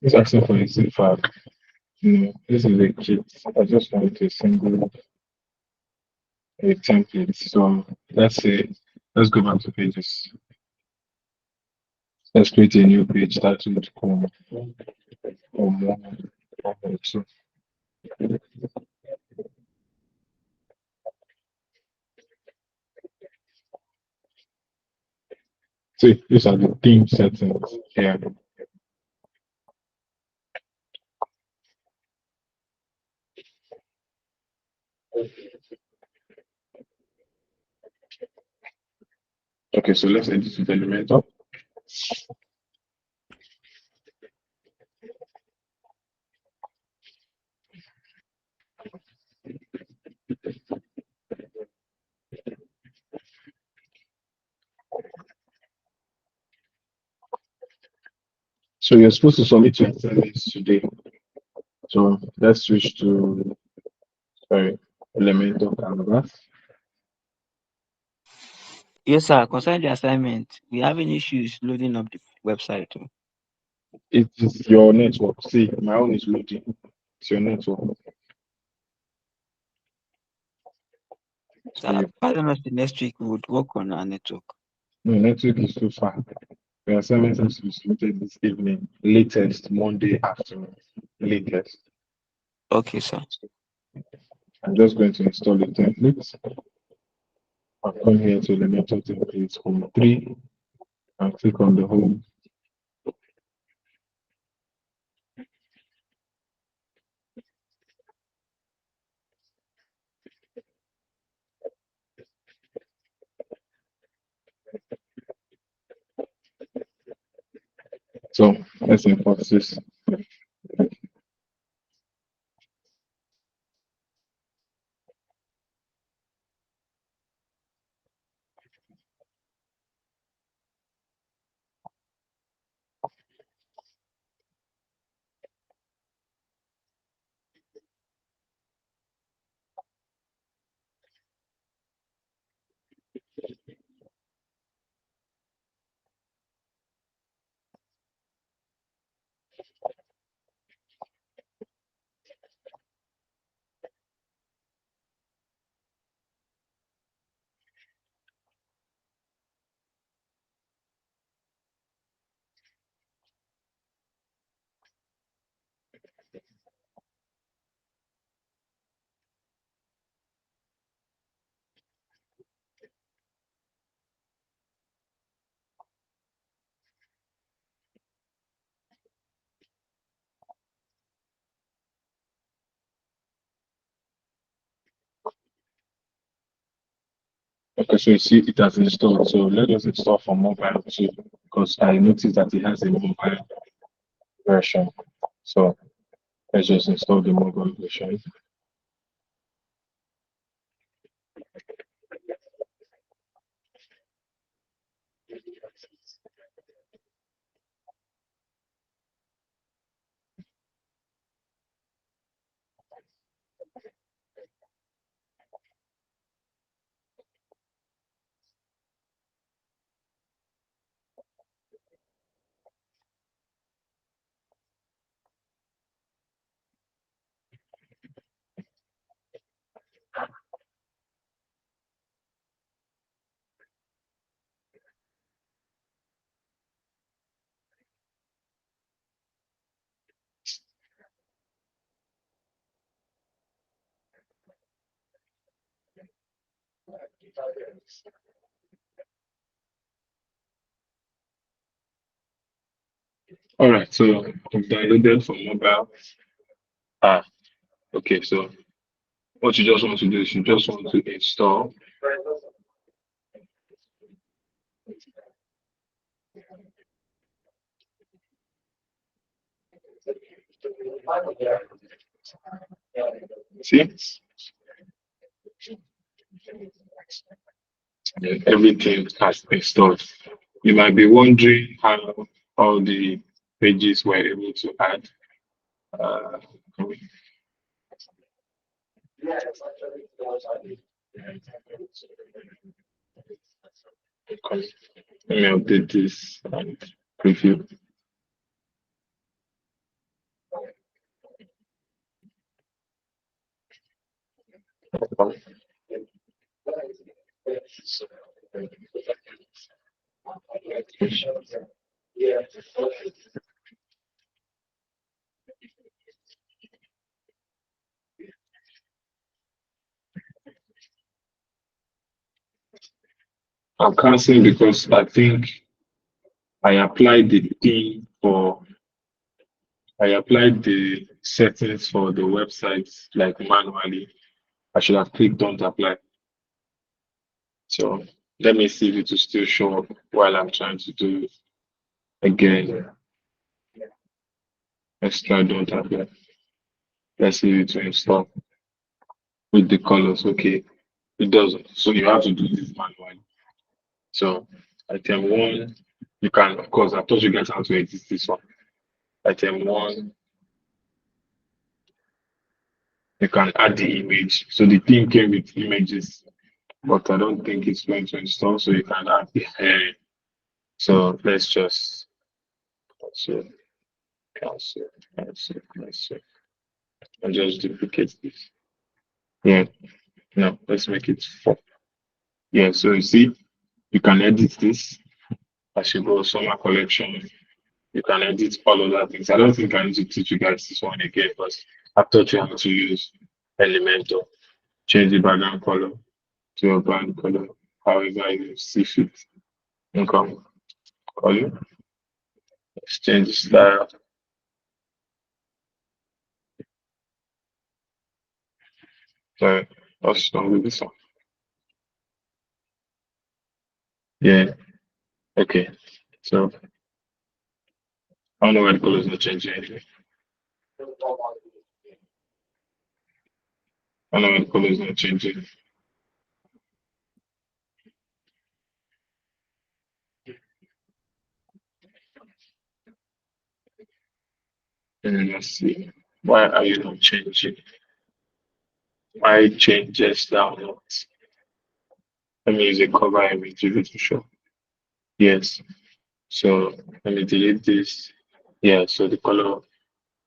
It's asking for a zip file. No, this is a kit. I just want a single a template. So let's say let's go back to pages. Let's create a new page that would come or more. So see, these are the theme settings here. Okay, so let's edit the Elementor. So you're supposed to submit your assignments today. So let's switch to sorry, Elementor Canvas. Yes, sir. Concerning the assignment, we having issues loading up the website too. It is your network. See, my own is loading. It's your network. So, I don't know if the next week we would work on our network. No, network is too far. The assignment has to be submitted this evening, latest Monday afternoon. Latest. Okay, sir. I'm just going to install the templates. I'll come here to Elementor templates home 3 and click on the home. So let's import this. Okay, so you see it has installed. So let us install for mobile too, because I noticed that it has a mobile version. So let's just install the mobile version. All right, so I've downloaded for mobile. Ah, okay. So what you just want to do is you just want to install. See, everything has installed. You might be wondering how all the pages were able to add. Uh, Let me update this and preview. I'm canceling because I think I applied the theme for I applied the settings for the website like manually. I should have clicked don't apply. So let me see if it will still show up while I'm trying to do it again. Let's try don't apply. Let's see if it will install with the colors. Okay, it doesn't. So you have to do this manually. So item one, you can of course I taught you guys how to edit this one. Item one, you can add the image. So the theme came with images, but I don't think it's going to install. So you can add the hair. So let's just cancel, cancel, cancel, cancel, and just duplicate this. Yeah, no, let's make it four. Yeah, so you see, you can edit this as you go summer collection. You can edit all of that things. I don't think I need to teach you guys this one again, but I've taught you how to use Elementor, change the background color to a brand color, however you see fit. Income color, change the style. Sorry, what's wrong with this one? Yeah, okay. So I don't know why the colors not changing anyway. I don't know why the colors not changing. Let's see. Why are you not changing? Why changes down not? Let me use a cover image to show. Yes. So let me delete this. Yeah, so the color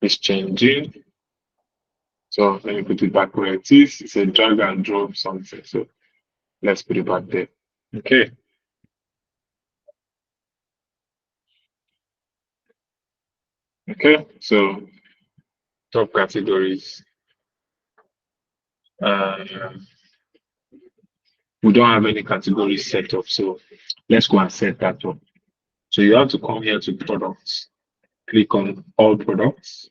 is changing. So let me put it back where it is. It's a drag and drop something. So let's put it back there. Okay. Okay. So top categories. Uh, we don't have any categories set up. So let's go and set that up. So you have to come here to products, click on all products.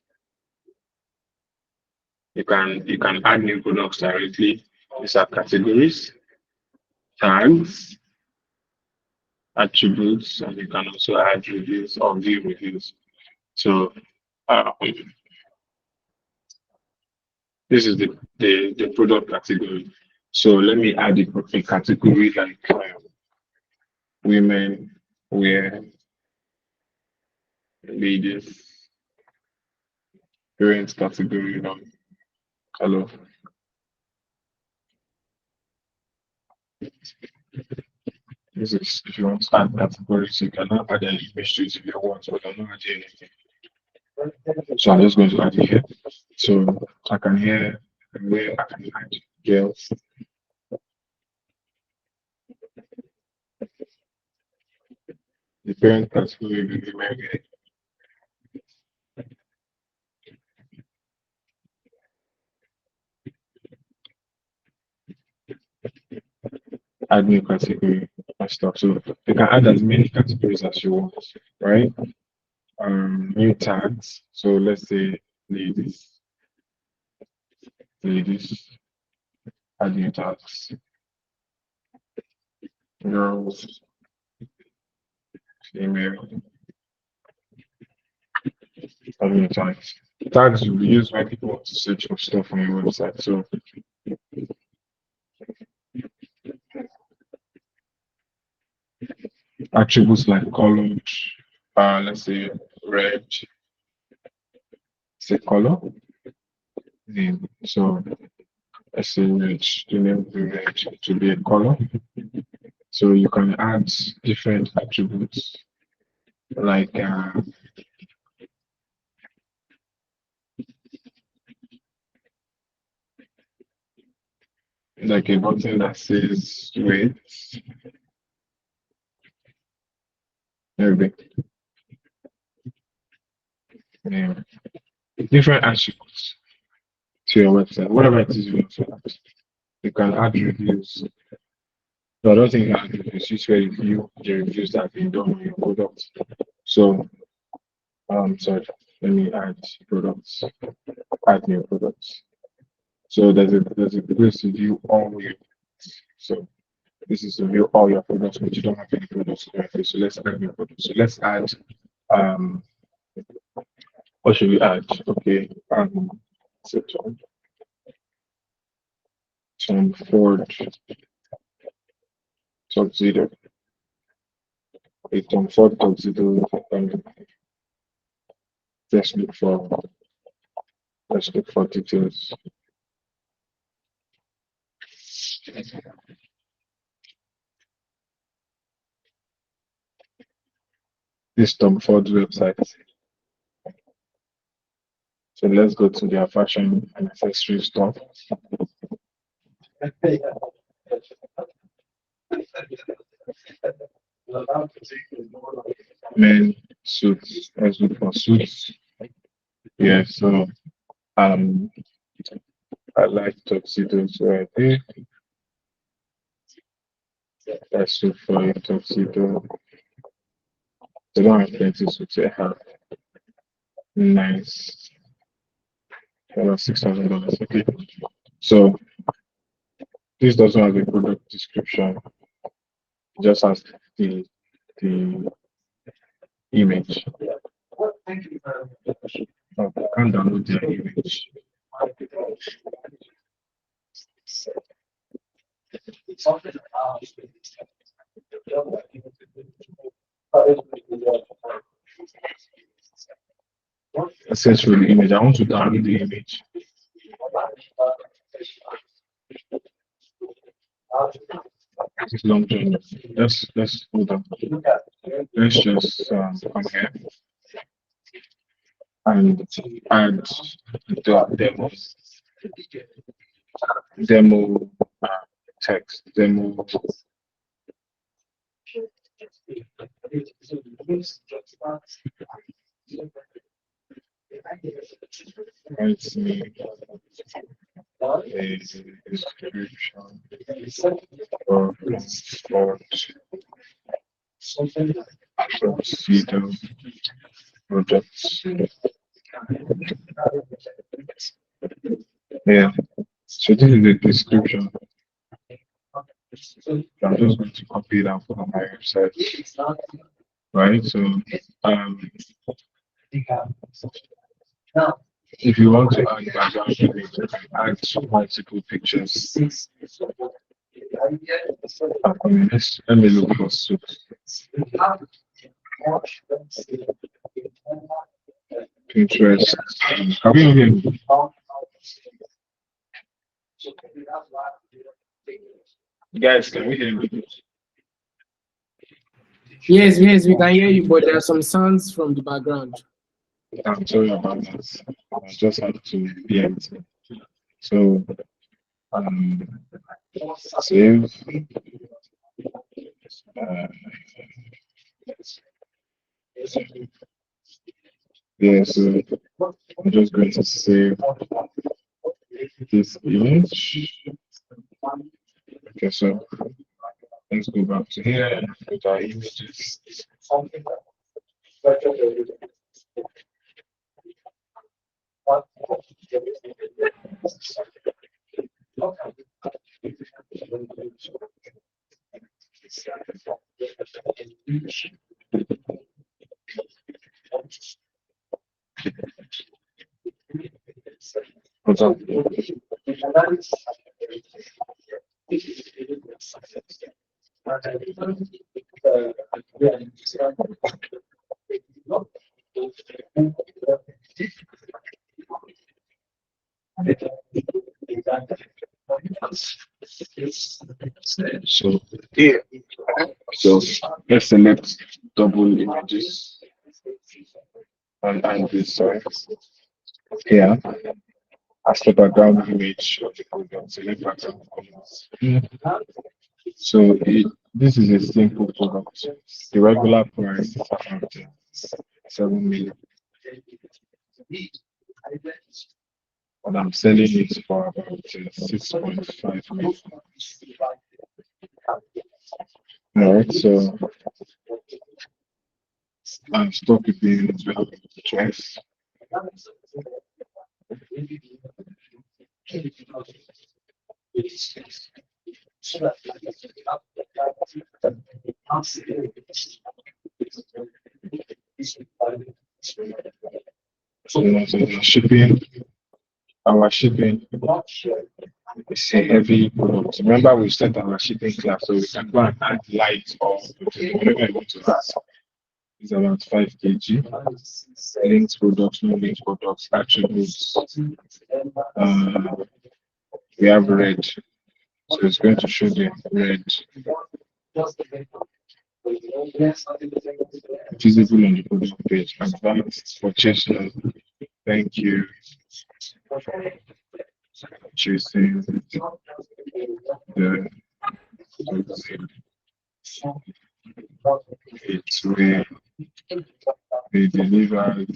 You can add new products directly. These are categories, tags, attributes, and you can also add reviews or view reviews. So uh, this is the product category. So let me add a category like women wear ladies parents category. Hello. This is if you want to add categories, you cannot add any image to it if you want, so I cannot add anything. So I'm just going to add it here. So I can hear where I can add girls. The parent category will be very add new category and stuff. So you can add as many categories as you want, right? New tags. So let's say ladies, ladies, add new tags. Girls, female, add new tags. Tags will be used when people want to search for stuff on your website. So attributes like color, let's say red, say color. So let's say red, the name will be red to be a color. So you can add different attributes like a button that says wait, maybe um, different attributes to your website, whatever it is you want to add. You can add reviews. No, I don't think you can add reviews. It's where you view the reviews that have been done on your product. So sorry, let me add products, add new products. So there's a place to view all your products. So this is to view all your products, but you don't have any products currently. So let's add new products. So let's add um what should we add? Okay, so Tom Ford tuxedo. A Tom Ford tuxedo. Let's look for let's look for details. This Tom Ford website. So let's go to their fashion and accessory store. Men suits. Let's look for suits. Yeah, so um I like tuxedos right there. Let's look for a tuxedo. They don't have plenty suits, they have nice $6,000. Okay. So this doesn't have a product description, it just has the image. Oh, I can't download the image. Accessory image. I want to download the image. This long journey. Let's hold on. Let's just come here and add the demo text, demo. Write me a description for tuxedo products. Yeah. So this is the description. I'm just going to copy that from my website. Right. So if you want to add background image, you can add multiple pictures. Let me look for soup. Pinterest. Can we hear me? Guys, can we hear me? Yes, yes, we can hear you, but there are some sounds from the background. I'm sorry about that. I just had to be empty. So save. Yeah, so I'm just going to save this image. Okay, so Let's go back to here and put our images. What's up? So here, so let's select double images and this here as the background image of the program. Select background colors. So this is a simple product. The regular price is about 7 million, but I'm selling it for about 6.5 million. All right, so I'm stuck with the dress. So our shipping is a heavy product. Remember, we set our shipping class, so we can go and add light or whatever I want to add. It's around 5 kg. Linked products, no linked products, attributes. We have red, so it's going to show the red visible on the product page. Advanced purchasing. Thank you for choosing the it's where they delivered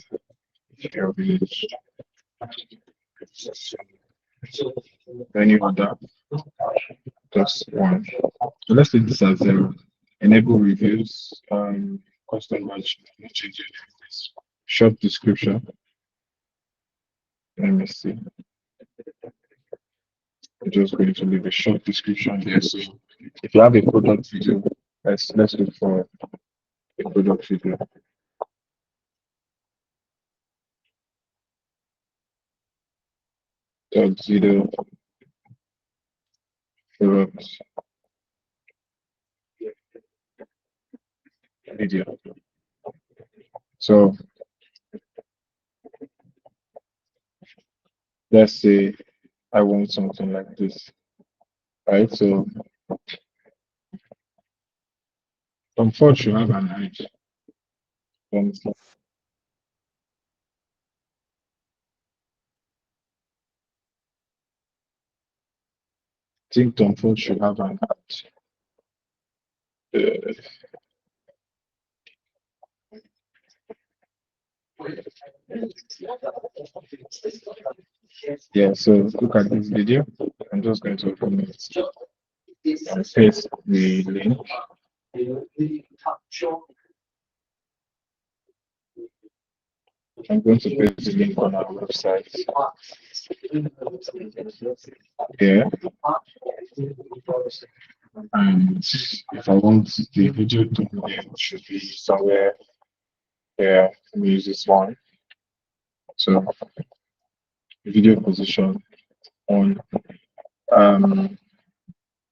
your village. Any other? Just one. So let's take this as 0. Enable reviews, custom match, no change anything. Short description. Let me see. I'm just going to leave a short description there. So if you have a product video, let's look for a product video. Video product video. So let's say I want something like this, right? So Comfort should have an edge. I think Comfort should have an edge. Yeah, so look at this video. I'm just going to open it and paste the link. I'm going to paste the link on our website. Yeah. And if I want the video to be, it should be somewhere here. Let me use this one. So video position on.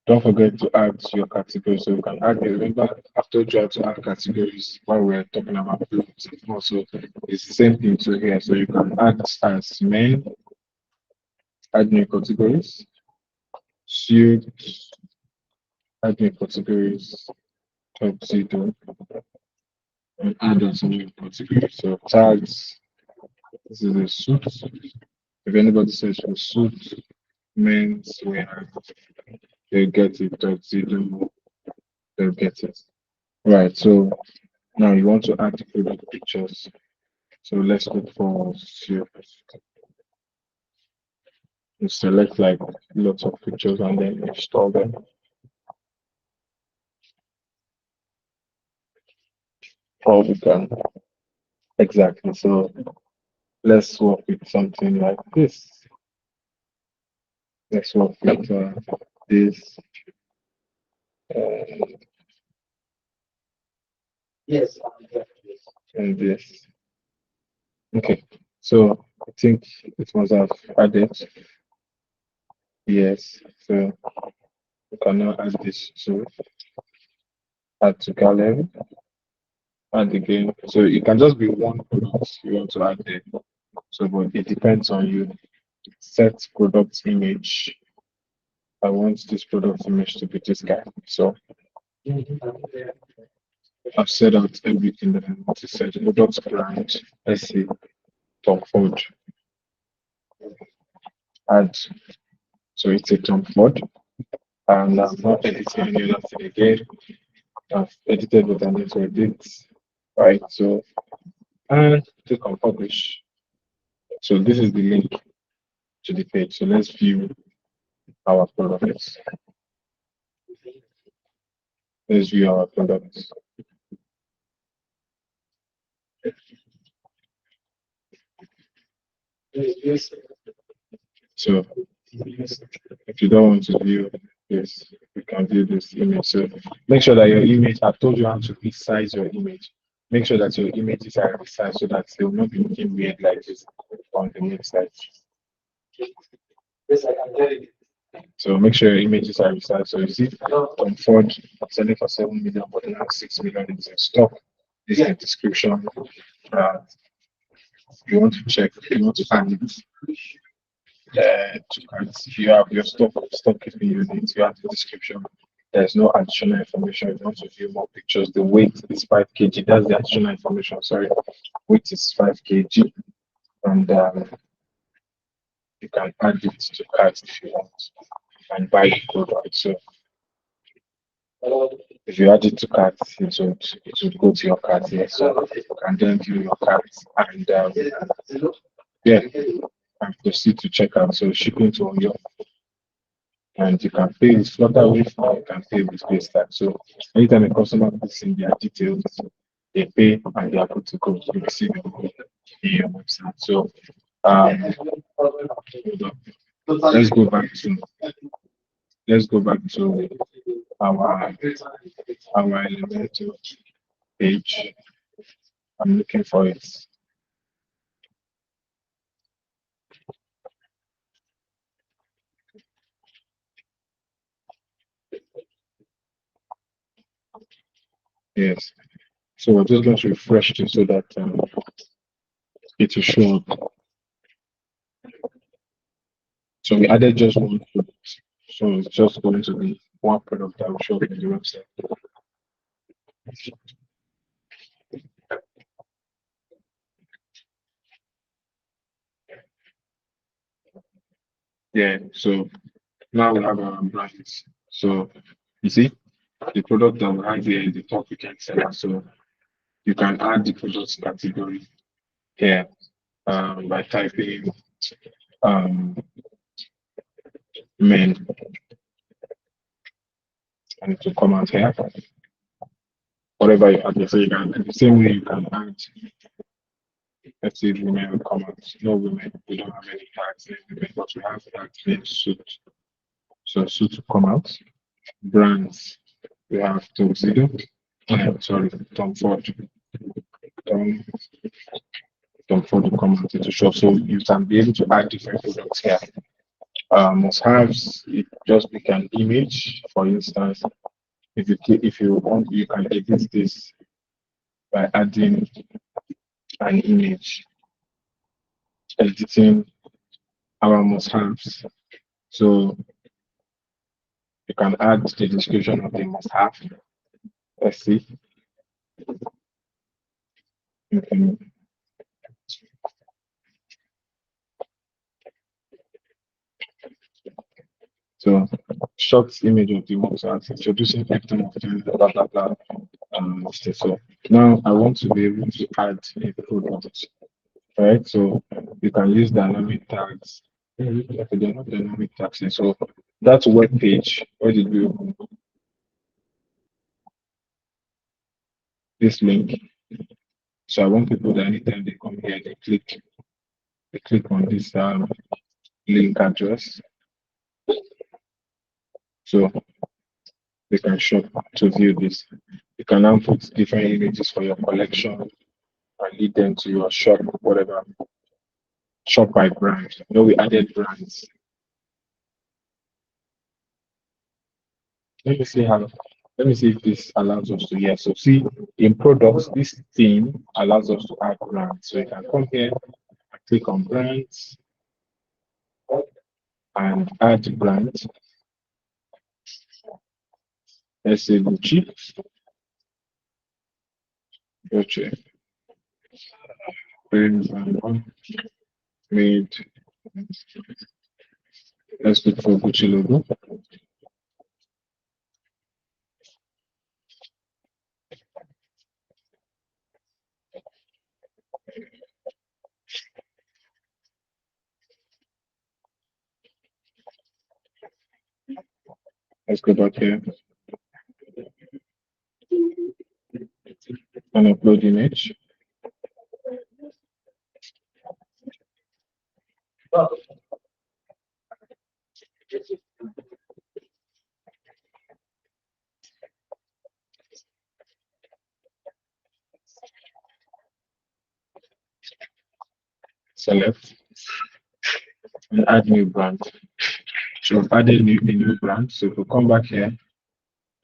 Don't forget to add your category. So you can add, remember, after you have to add categories while we're talking about clothes. Also, it's the same thing to here. So you can add as men, add new categories, suit, add new categories, tuxedo, and add also new categories. So tags, this is a suit. If anybody says for suit, men's wear, they get it, tuxedo, they'll get it. Right, so now you want to add the product pictures. So let's look for suit. You select like lots of pictures and then install them. or we can exactly. So let's work with something like this. Let's work with this uh, and this. Okay, so I think it must have added. Yes, so we can now add this to add to gallery and again. So it can just be one product you want to add there. So, but it depends on you. Set product image. I want this product image to be this guy. So I've set out everything that I want to set. Product brand. Let's see. Tom Ford. Add. So it's a Tom Ford. And I'm not editing any other thing again. I've edited what I need to edit. Right. So and click on publish. So this is the link to the page. So let's view our products. Let's view our products. So if you don't want to view this, you can view this image. So make sure that your image, I've told you how to resize your image. Make sure that your images are resized so that they will not be looking weird like this on the website. So make sure your images are resized. So you see, Tom Ford selling for 7 million, but now 6 million is in stock. This is the description. Uh, you want to check, you want to add it to cards. If you have your stock keeping unit, you have the description. There's no additional information. If you want to view more pictures, the weight is 5 kg. That's the additional information. Sorry, weight is 5 kg, and you can add it to cards if you want, and buy the code right. So if you add it to cards, it would go to your cards here. So you can then view your cards and yeah, and proceed to checkout. So shipping to your and you can pay with Flutterwave or you can pay with PayStack. So anytime a customer puts in their details, they pay and they are good to go to receive your money in your website. So hold on. let's go back to let's go back to our Elementor page. I'm looking for it. Yes. So we're just going to refresh it so that it will show up. So we added just one product. So it's just going to be one product that will show up in the website. Yeah, so now we have our brands. So you see, the product that we have here is the top weekend seller. So you can add the products category here by typing um, men, and it will come out here. Whatever you add, so you can the same way you can add. Let's see, women will come out. No women, we don't have any tags in women, but we have tags in suit. So suit to come out. Brands, we have Tuxedo. Sorry, Tom Ford. Tom, Tom Ford will come out into shop. So you can be able to add different products here. Must haves it just pick an image, for instance. If you want, you can edit this by adding an image, editing our must haves. So you can add the description of the must have. Let's see. Okay. So short image of the must have, introducing item of the blah blah blah. So now I want to be able to add a product. Right? So you can use dynamic tags. Okay, they're not dynamic tags. So that's web page. Where did we open this link? So I want people that anytime they come here, they click on this link address, so they can shop to view this. You can now put different images for your collection and lead them to your shop, whatever. Shop by brand. You know, we added brands. Let me see how. Let me see if this allows us to. Yeah. So see, in products, this theme allows us to add brands. So you can come here, click on brands, and add brands. Let's say Gucci. Gucci. Made. Let's look for Gucci logo. Let's go back here and upload image. Select and add new brand. So I've added a new brand. So if we come back here,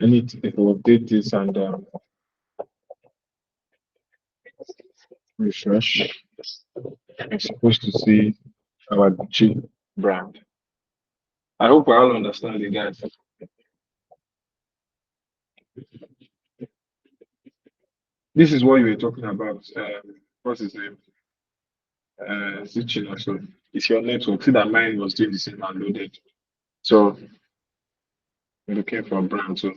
if we update this and refresh, I'm supposed to see our Gucci brand. I hope we all understand it, guys. This is what you were talking about. What's his name? Switching also. It's your network. See that mine was doing the same and loaded. So we're looking for brand too.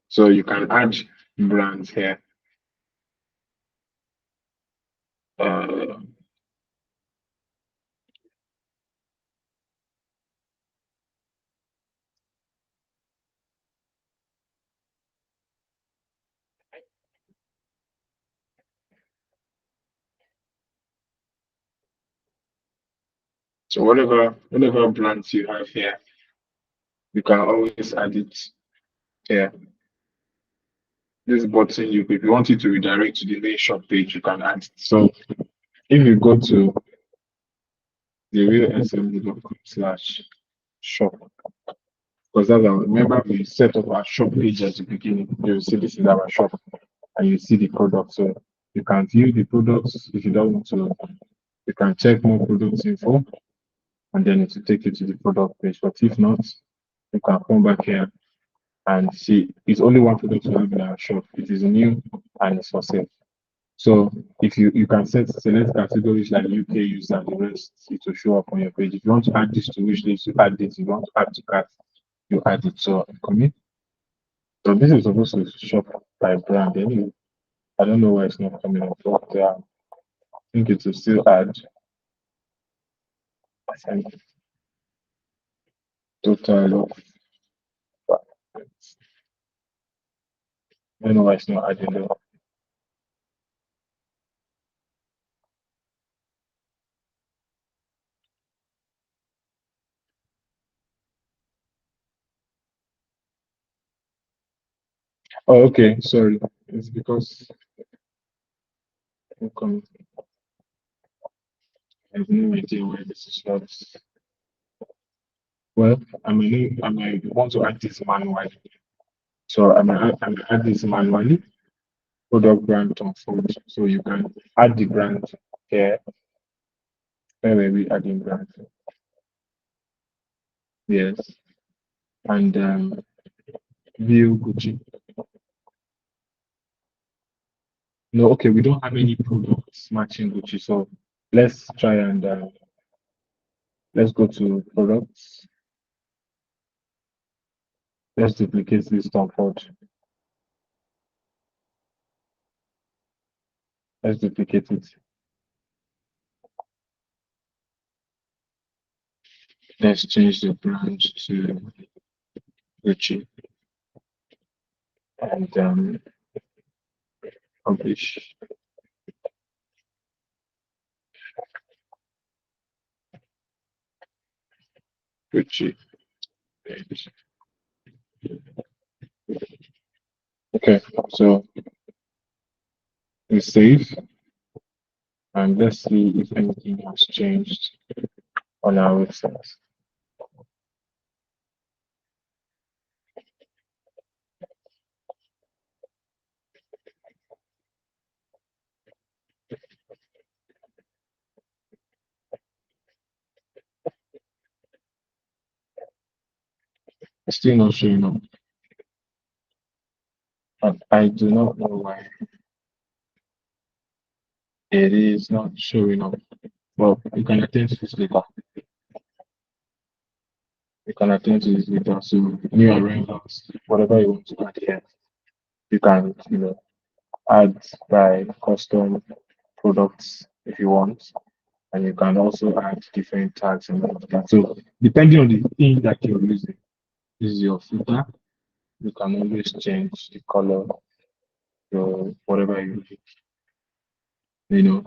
So you can add brands here. So whatever brands you have here, you can always add it here. This button, if you want it to redirect to the main shop page, you can add it. So if you go to the realsmw.com/shop, because that's our, remember we set up our shop page at the beginning. You see this is our shop and you see the product. So you can view the products if you don't want to. You can check more products info and then it will take you to the product page. But if not, you can come back here and see it's only one product we have in our shop. It is new and it's for sale. So if you can select categories like UK use and the rest, it will show up on your page. If you want to add this to wish list, you add this. If you want to add to cart, you add it. So come in. So this is supposed to shop by brand anyway. I don't know why it's not coming up, but I think it will still add. And total of I don't know why it's not adding though. Oh, okay, sorry. It's because okay, I have no idea why this is not. Well, I may want to add this manually. So I may add this manually. Product brand on food. So you can add the brand here. Where were we adding brand? Yes. And view Gucci. No, okay, we don't have any products matching Gucci. So let's try and let's go to products. Let's duplicate this comfort. Let's duplicate it. Let's change the brand to Gucci and publish. Gucci page. Okay, so we save and let's see if anything has changed on our website. It's still not showing up. And I do not know why it is not showing up. Well, you can attend to this later. You can attend to this later. So new arrivals, whatever you want to add here, you can, add by custom products if you want. And you can also add different tags and all of that. So depending on the thing that you're using, this is your footer. You can always change the color, your whatever you know.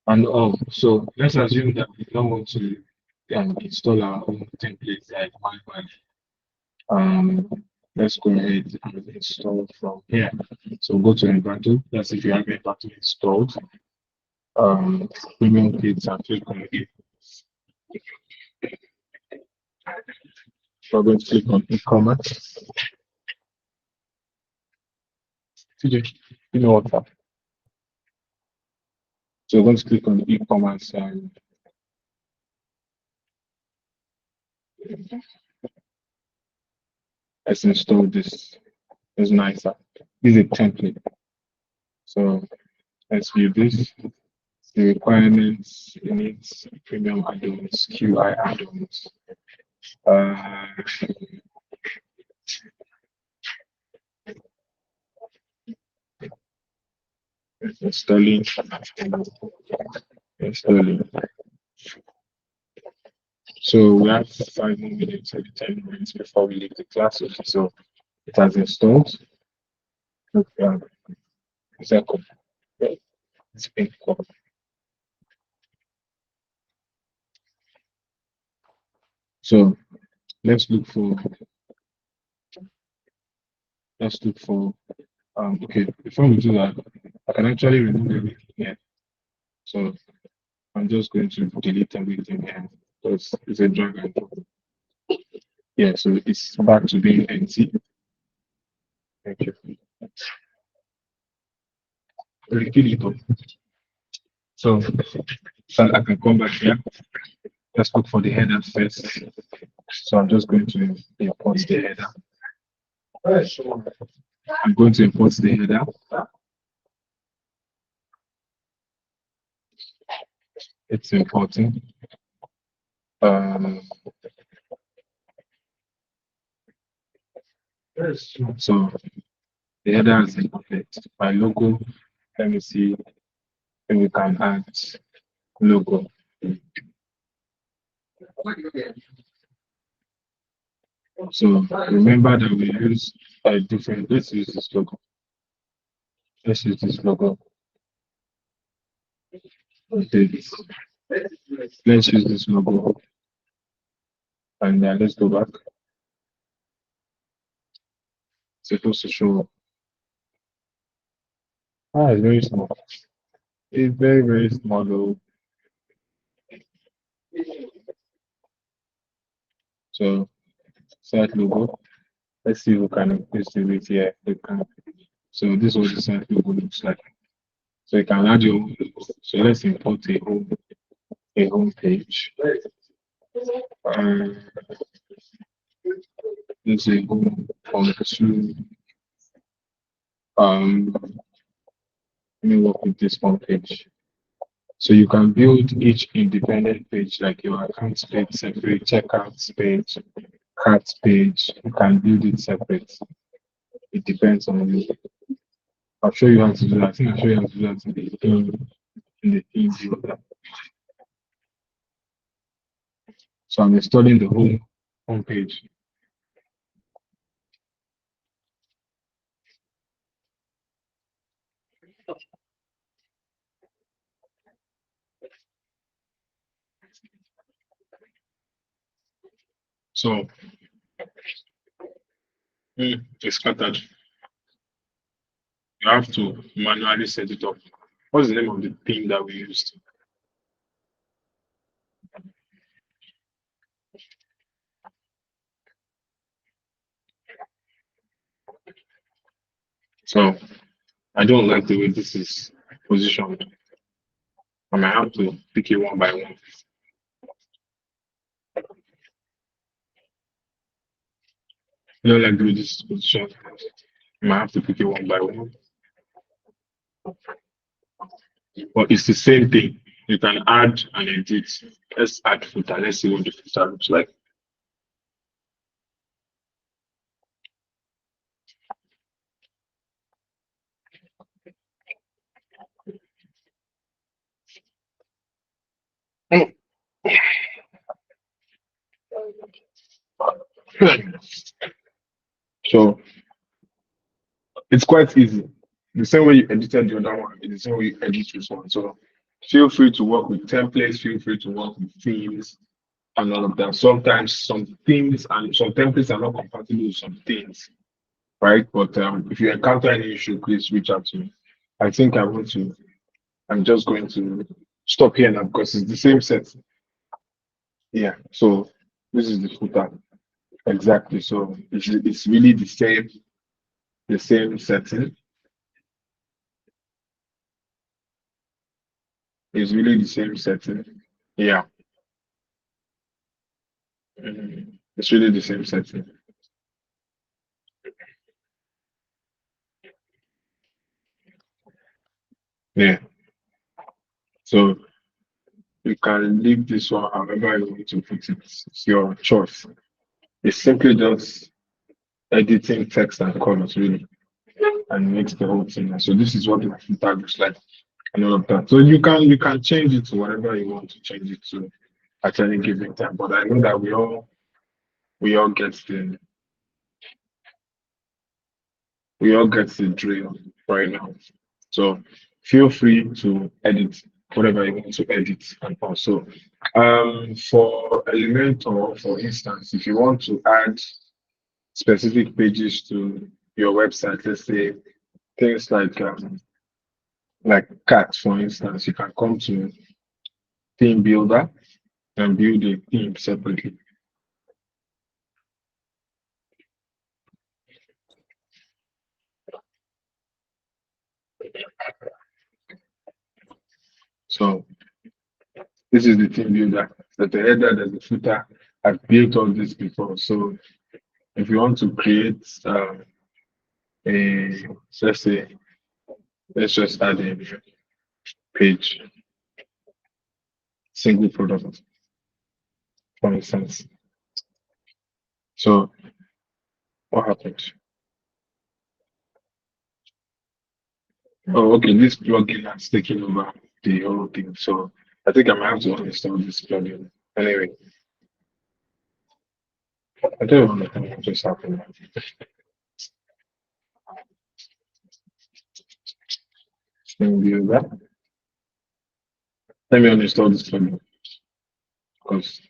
And so let's assume that we don't want to install our own templates like Wi-Fi. Um, let's go ahead and install from here. So go to Envato. That's if you have Envato installed. Premium kits and click on it. We're going to click on e-commerce. TJ, you know what's up. So we're going to click on e-commerce and let's install this. It's nicer. This is a template. So let's view this. The requirements, it needs premium add-ons, QI add-ons. Uh, installing. So we have 5 more minutes, maybe 10 minutes before we leave the class. Okay, so it has installed. Okay, second, it's been called. So let's look for okay, before we do that, I can actually remove everything here. So I'm just going to delete everything here because it's a drag and drop. Yeah, so it's back to being empty. Thank you. Repeat it up. So I can come back here. Let's look for the header first. So I'm just going to import the header. I'm going to import the header. It's important. So the header is imported. My logo, let me see if we can add logo. So remember that we use a different, let's use this logo. Let's use this logo. Okay. Let's use this logo. And then let's go back. It's supposed to show. It's very small. It's very, very small though. So site logo. Let's see if we can increase the width here. We can. So this is what the site logo looks like. So you can add your own logo. So let's import a home page. Let's say home to let me work with this home page. So you can build each independent page, like your account page separate, checkout page, cart page. You can build it separate. It depends on you. I'll show you how to do that. I think I'll show you how to do that in the theme builder. So I'm installing the home page. So it's scattered. You have to manually set it up. What's the name of the theme that we used? So I don't like the way this is positioned. I might have to pick it one by one. I don't like the way this is positioned. I might have to pick it one by one. But it's the same thing. You can add and edit. Let's add footer. Let's see what the footer looks like. So it's quite easy. The same way you edited the other one is the same way you edit this one. So feel free to work with templates, feel free to work with themes and all of that. Sometimes some themes and some templates are not compatible with some things, right? But if you encounter any issue, please reach out to me. I think I'm just going to stop here now because it's the same set. Yeah, so this is the footer. Exactly. So it's really the same setting. It's really the same setting. Yeah. It's really the same setting. Yeah. So you can leave this one however you want to put it. It's your choice. It's simply just editing text and colors really and makes the whole thing. So this is what my filter looks like and all of that. So you can change it to whatever you want to change it to at any given time. But I know that we all get the drill right now. So feel free to edit whatever you want to edit. And also, for Elementor, for instance, if you want to add specific pages to your website, let's say things like cats, for instance, you can come to Theme Builder and build a theme separately. So this is the theme builder. There's the header, there's the footer. I've built all this before. So if you want to create a, let's say, let's just add a page, single product, for instance. So what happened? Oh, okay, this plugin has taken over the whole thing. So I think I might have to uninstall this plugin. Anyway, I don't understand what just happened. Theme builder. Let me uninstall this plugin because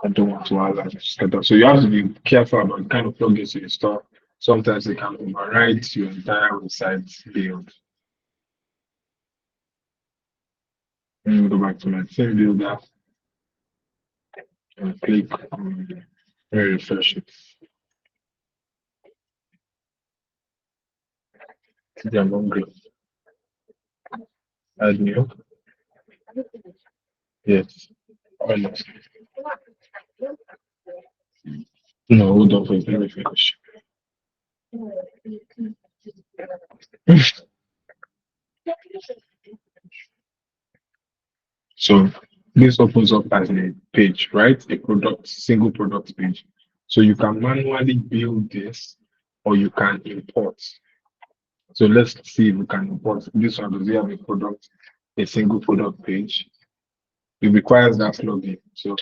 I don't want to have that setup. So you have to be careful about the kind of plugins you install. Sometimes they can override your entire website build. Let me go back to my theme builder and click on refresh it. Add new. Yes. Almost. No, hold on for let me finish. So this opens up as a page, right? A single product page. So you can manually build this or you can import. So let's see if we can import this one. Does it have a single product page? It requires that plugin. So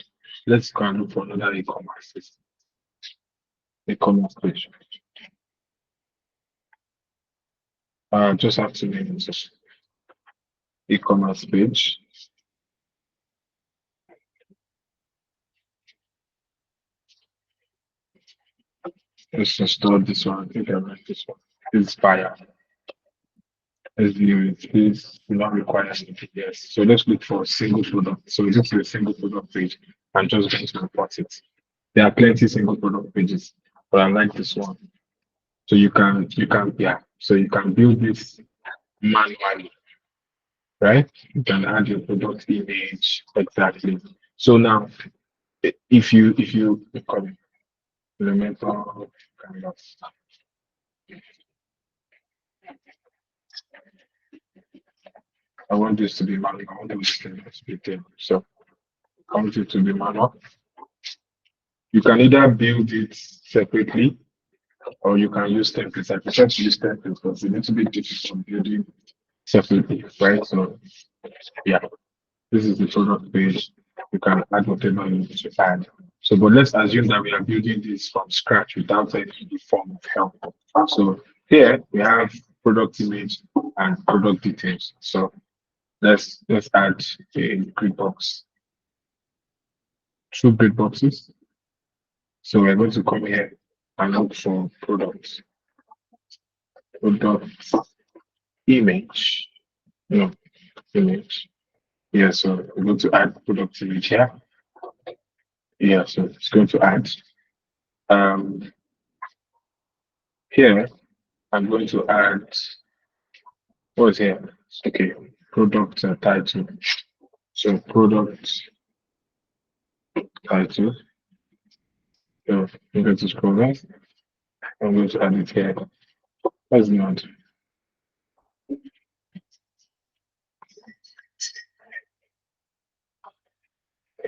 let's go and look for another e-commerce system. E-commerce page. Just have to name it e-commerce page. Let's install this one. I think I like this one. This buyer. Let's view it. This will not require CPS. So let's look for a single product. So this is a single product page. I'm just going to import it. There are plenty single product pages, but I like this one. So so you can build this manually, right? You can add your product image exactly. So now, if you become Elementor kind of, I want this to be manual. I want this to be splitted. So I want it to be manual. You can either build it separately or you can use templates. I prefer to use templates because it's a little bit difficult building separately, right? So yeah, this is the product page. You can add whatever you need to add. So, but let's assume that we are building this from scratch without any form of help. So here we have product image and product details. So let's add a grid box, two grid boxes. So we're going to come here and look for product image, no image. Yeah, so we're going to add product image here. Yeah, so it's going to add um here I'm going to add what's here? Okay, product title. So product title. So I'm going to scroll down. I'm going to add it here. That's not.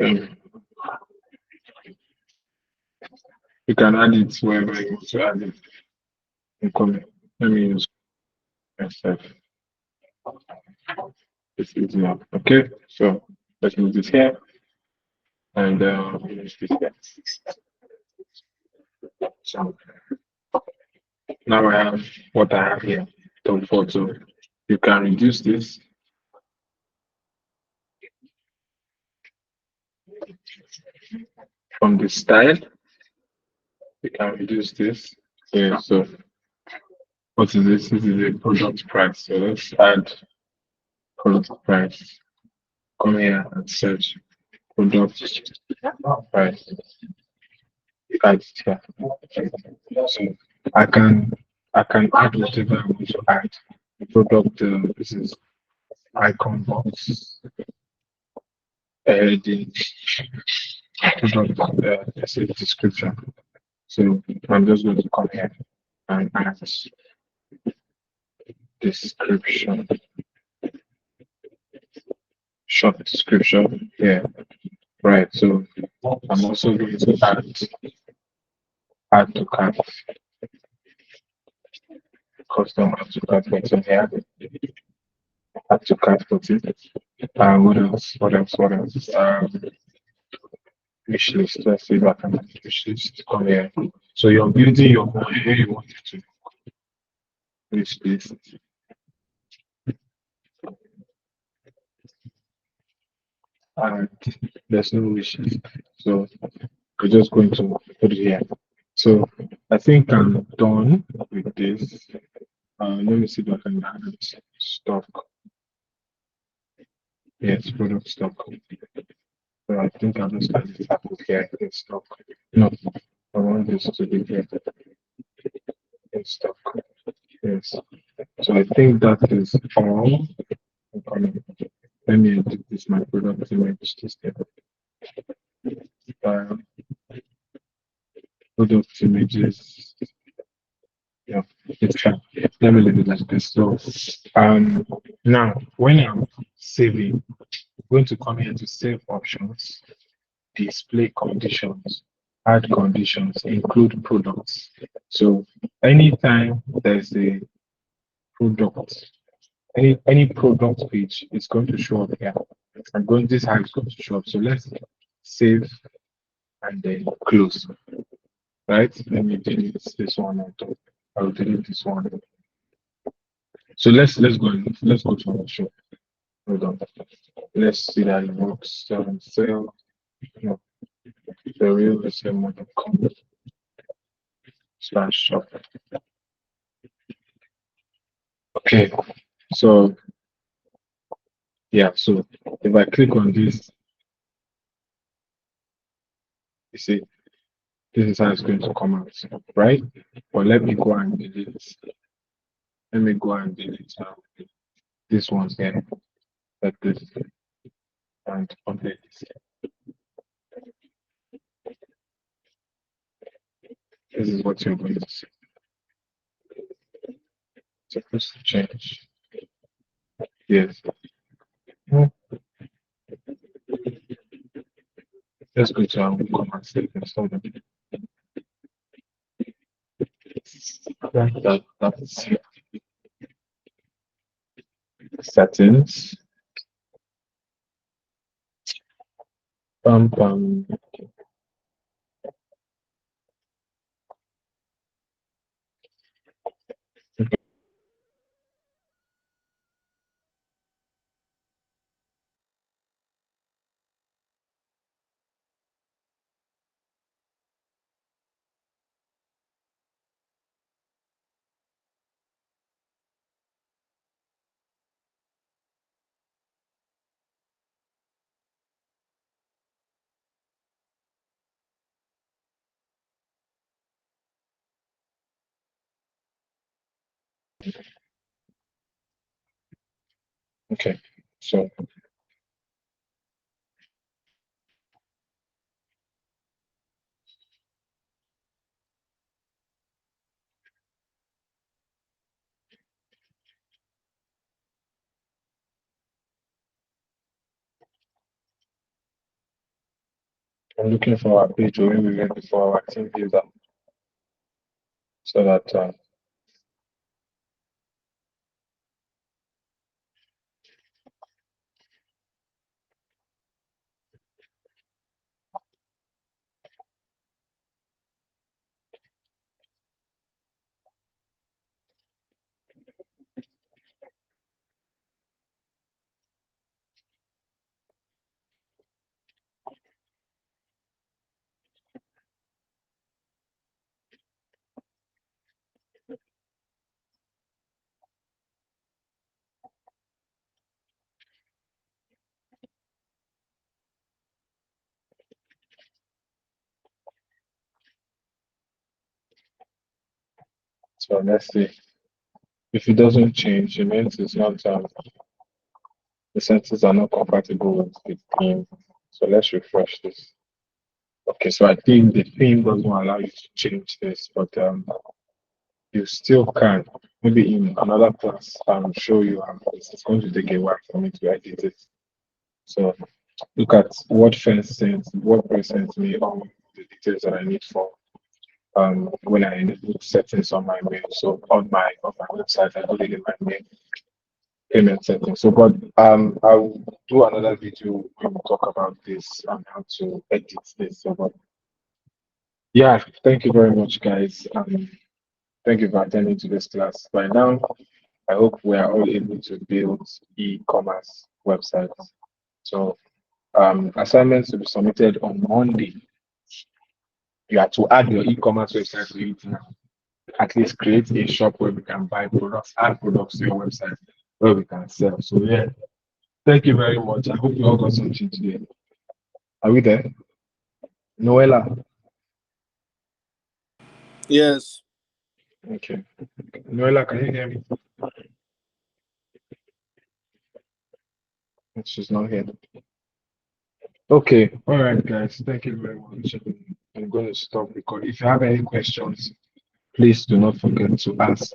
Um, you can add it wherever you want to add it. Let me use myself. It's easy now. Okay, so let's move this here and use this here. So now I have what I have here. Top photo. You can reduce this. From the style, you can reduce this. Yeah, so what is this? This is a product price. So let's add product price. Come here and search product price. Add it here. So I can I can add whatever I want to add. Product this is icon box, the product let's say description. So I'm just going to come here and add description, short description. Yeah, right. So I'm also going to add to cart, custom add to cart button here, add to cart button. What else? What else? What else? Wish list. Let's see if I can add wish list. Come here. So you're building your own where you want it to wish list. And there's no wish list. So we're just going to put it here. So I think I'm done with this. Let me see if I can add stock. Yes, product stock. So I think I'll just add it up here in stock. No, I want this to be here in stock. Yes. So I think that is all. Let me edit this my product image to step. Product images. Yeah, it's fine. Let me leave it like this. So now when I'm saving, I'm going to come here to save options, display conditions, add conditions, include products. So anytime there's a product, any product page is going to show up here. I'm going this how it's going to show up. So let's save and then close. Right? Let me delete this one on top. I'll delete this one. So let's go to our shop. Hold on. Let's see that it works. Sell. No, the real estate.com. /shop. Okay, so yeah, so if I click on this, you see, this is how it's going to come out, right? But let me go and delete. Let me go and delete this one here, like this, and update this. This is what you're going to see. Supposed to change. Yes. Let's go to our command statement. Hold on. That's settings. Bum, bum. Okay, so I'm looking for our page where we went before our team viewer so that so let's see. If it doesn't change, it means it's not the settings are not compatible with the theme. So let's refresh this. Okay, so I think the theme doesn't allow you to change this, but you still can. Maybe in another class, I'll show you how this is going to take a while for me to edit it. So look at what WordPress sends me all the details that I need for when I enable settings on my mail. So on my website, I put it in my mail payment settings. So but I'll do another video when we talk about this and how to edit this. So but yeah, thank you very much guys. Thank you for attending to this class. By now, I hope we are all able to build e-commerce websites. So assignments to be submitted on Monday. You have to add your e-commerce website to it now. At least create a shop where we can buy products, add products to your website where we can sell. So yeah, thank you very much. I hope you all got something today. Are we there? Noella. Yes. Okay. Noella, can you hear me? She's not here. Okay. All right, guys. Thank you very much. I'm going to stop recording. If you have any questions, please do not forget to ask.